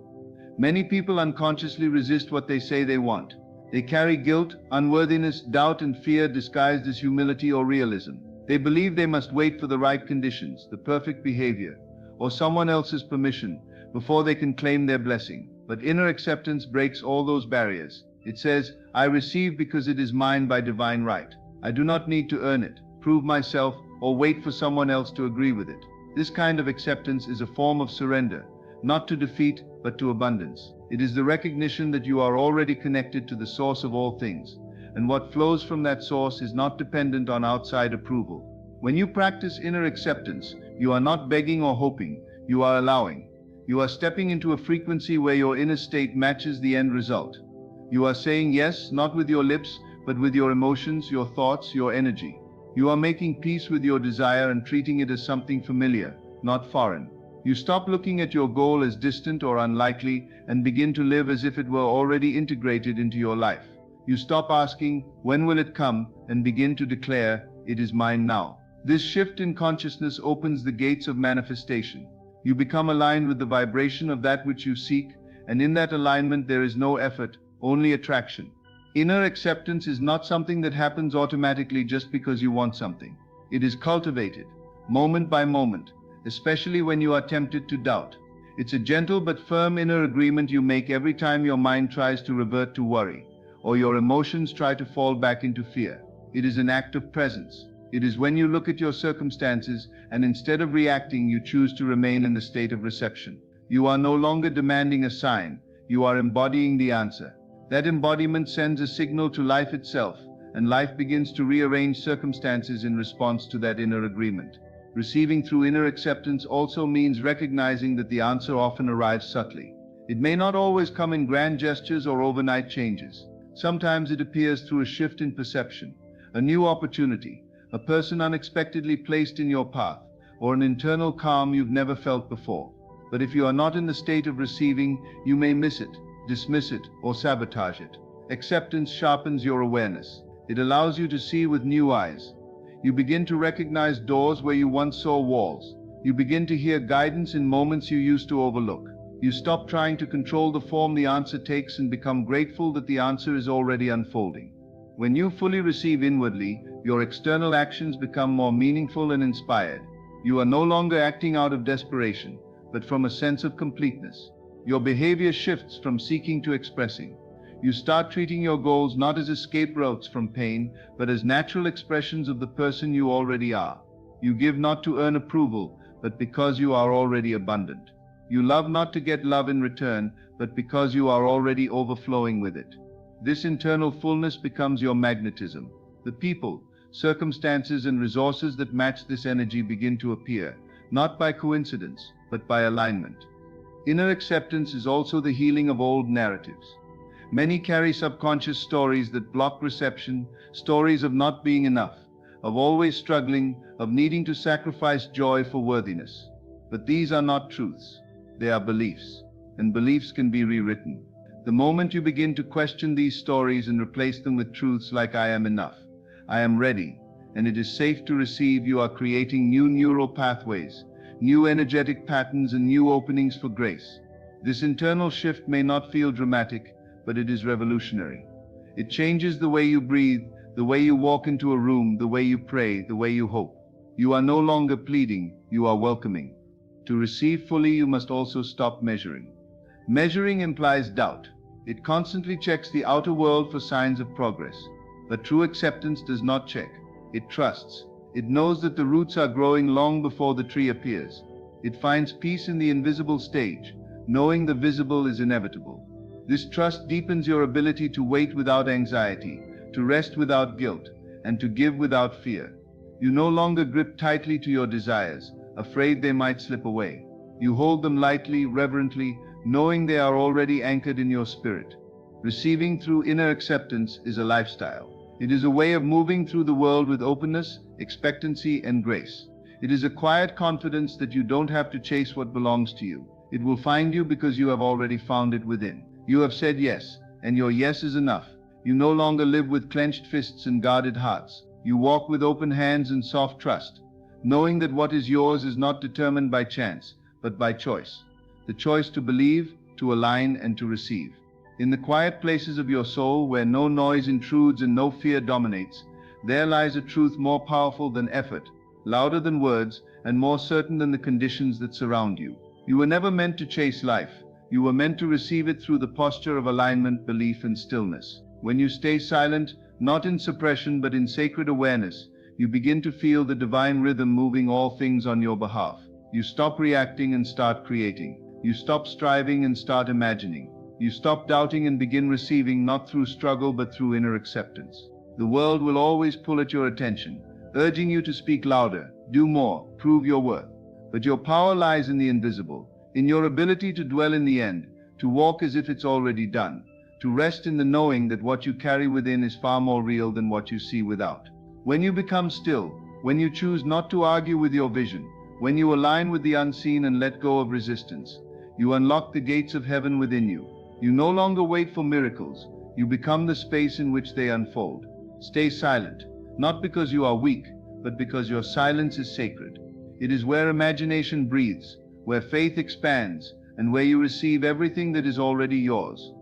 Many people unconsciously resist what they say they want. They carry guilt, unworthiness, doubt, and fear disguised as humility or realism. They believe they must wait for the right conditions, the perfect behavior, or someone else's permission before they can claim their blessing. But inner acceptance breaks all those barriers. It says, I receive because it is mine by divine right. I do not need to earn it, prove myself, or wait for someone else to agree with it. This kind of acceptance is a form of surrender, not to defeat, but to abundance. It is the recognition that you are already connected to the source of all things, and what flows from that source is not dependent on outside approval. When you practice inner acceptance, you are not begging or hoping, you are allowing. You are stepping into a frequency where your inner state matches the end result. You are saying yes, not with your lips, but with your emotions, your thoughts, your energy. You are making peace with your desire and treating it as something familiar, not foreign. You stop looking at your goal as distant or unlikely and begin to live as if it were already integrated into your life. You stop asking, when will it come, and begin to declare, it is mine now. This shift in consciousness opens the gates of manifestation. You become aligned with the vibration of that which you seek, and in that alignment there is no effort, only attraction. Inner acceptance is not something that happens automatically just because you want something. It is cultivated, moment by moment, especially when you are tempted to doubt. It's a gentle but firm inner agreement you make every time your mind tries to revert to worry, or your emotions try to fall back into fear. It is an act of presence. It is when you look at your circumstances and instead of reacting, you choose to remain in the state of reception. You are no longer demanding a sign. you are embodying the answer. That embodiment sends a signal to life itself, and life begins to rearrange circumstances in response to that inner agreement. Receiving through inner acceptance also means recognizing that the answer often arrives subtly. It may not always come in grand gestures or overnight changes. Sometimes it appears through a shift in perception, a new opportunity, a person unexpectedly placed in your path, or an internal calm you've never felt before. But if you are not in the state of receiving, you may miss it, dismiss it, or sabotage it. Acceptance sharpens your awareness. It allows you to see with new eyes. You begin to recognize doors where you once saw walls. You begin to hear guidance in moments you used to overlook. You stop trying to control the form the answer takes and become grateful that the answer is already unfolding. When you fully receive inwardly, your external actions become more meaningful and inspired. You are no longer acting out of desperation, but from a sense of completeness. Your behavior shifts from seeking to expressing. You start treating your goals not as escape routes from pain, but as natural expressions of the person you already are. You give not to earn approval, but because you are already abundant. You love not to get love in return, but because you are already overflowing with it. This internal fullness becomes your magnetism. The people, circumstances, and resources that match this energy begin to appear, not by coincidence, but by alignment. Inner acceptance is also the healing of old narratives. Many carry subconscious stories that block reception, stories of not being enough, of always struggling, of needing to sacrifice joy for worthiness. But these are not truths. They are beliefs, and beliefs can be rewritten. The moment you begin to question these stories and replace them with truths like I am enough, I am ready, and it is safe to receive, you are creating new neural pathways, new energetic patterns, and new openings for grace. This internal shift may not feel dramatic, but it is revolutionary. It changes the way you breathe, the way you walk into a room, the way you pray, the way you hope. You are no longer pleading, you are welcoming. To receive fully, you must also stop measuring. Measuring implies doubt. It constantly checks the outer world for signs of progress. But true acceptance does not check. It trusts. It knows that the roots are growing long before the tree appears. It finds peace in the invisible stage, knowing the visible is inevitable. This trust deepens your ability to wait without anxiety, to rest without guilt, and to give without fear. You no longer grip tightly to your desires, afraid they might slip away. You hold them lightly, reverently, knowing they are already anchored in your spirit. Receiving through inner acceptance is a lifestyle. It is a way of moving through the world with openness, expectancy, and grace. It is a quiet confidence that you don't have to chase what belongs to you. It will find you because you have already found it within. You have said yes, and your yes is enough. You no longer live with clenched fists and guarded hearts. You walk with open hands and soft trust, knowing that what is yours is not determined by chance, but by choice. The choice to believe, to align, and to receive. In the quiet places of your soul, where no noise intrudes and no fear dominates, there lies a truth more powerful than effort, louder than words, and more certain than the conditions that surround you. You were never meant to chase life. You were meant to receive it through the posture of alignment, belief, and stillness. When you stay silent, not in suppression but in sacred awareness, you begin to feel the divine rhythm moving all things on your behalf. You stop reacting and start creating. You stop striving and start imagining. You stop doubting and begin receiving, not through struggle but through inner acceptance. The world will always pull at your attention, urging you to speak louder, do more, prove your worth. But your power lies in the invisible, in your ability to dwell in the end, to walk as if it's already done, to rest in the knowing that what you carry within is far more real than what you see without. When you become still, when you choose not to argue with your vision, when you align with the unseen and let go of resistance, you unlock the gates of heaven within you. You no longer wait for miracles, you become the space in which they unfold. Stay silent, not because you are weak, but because your silence is sacred. It is where imagination breathes, where faith expands, and where you receive everything that is already yours.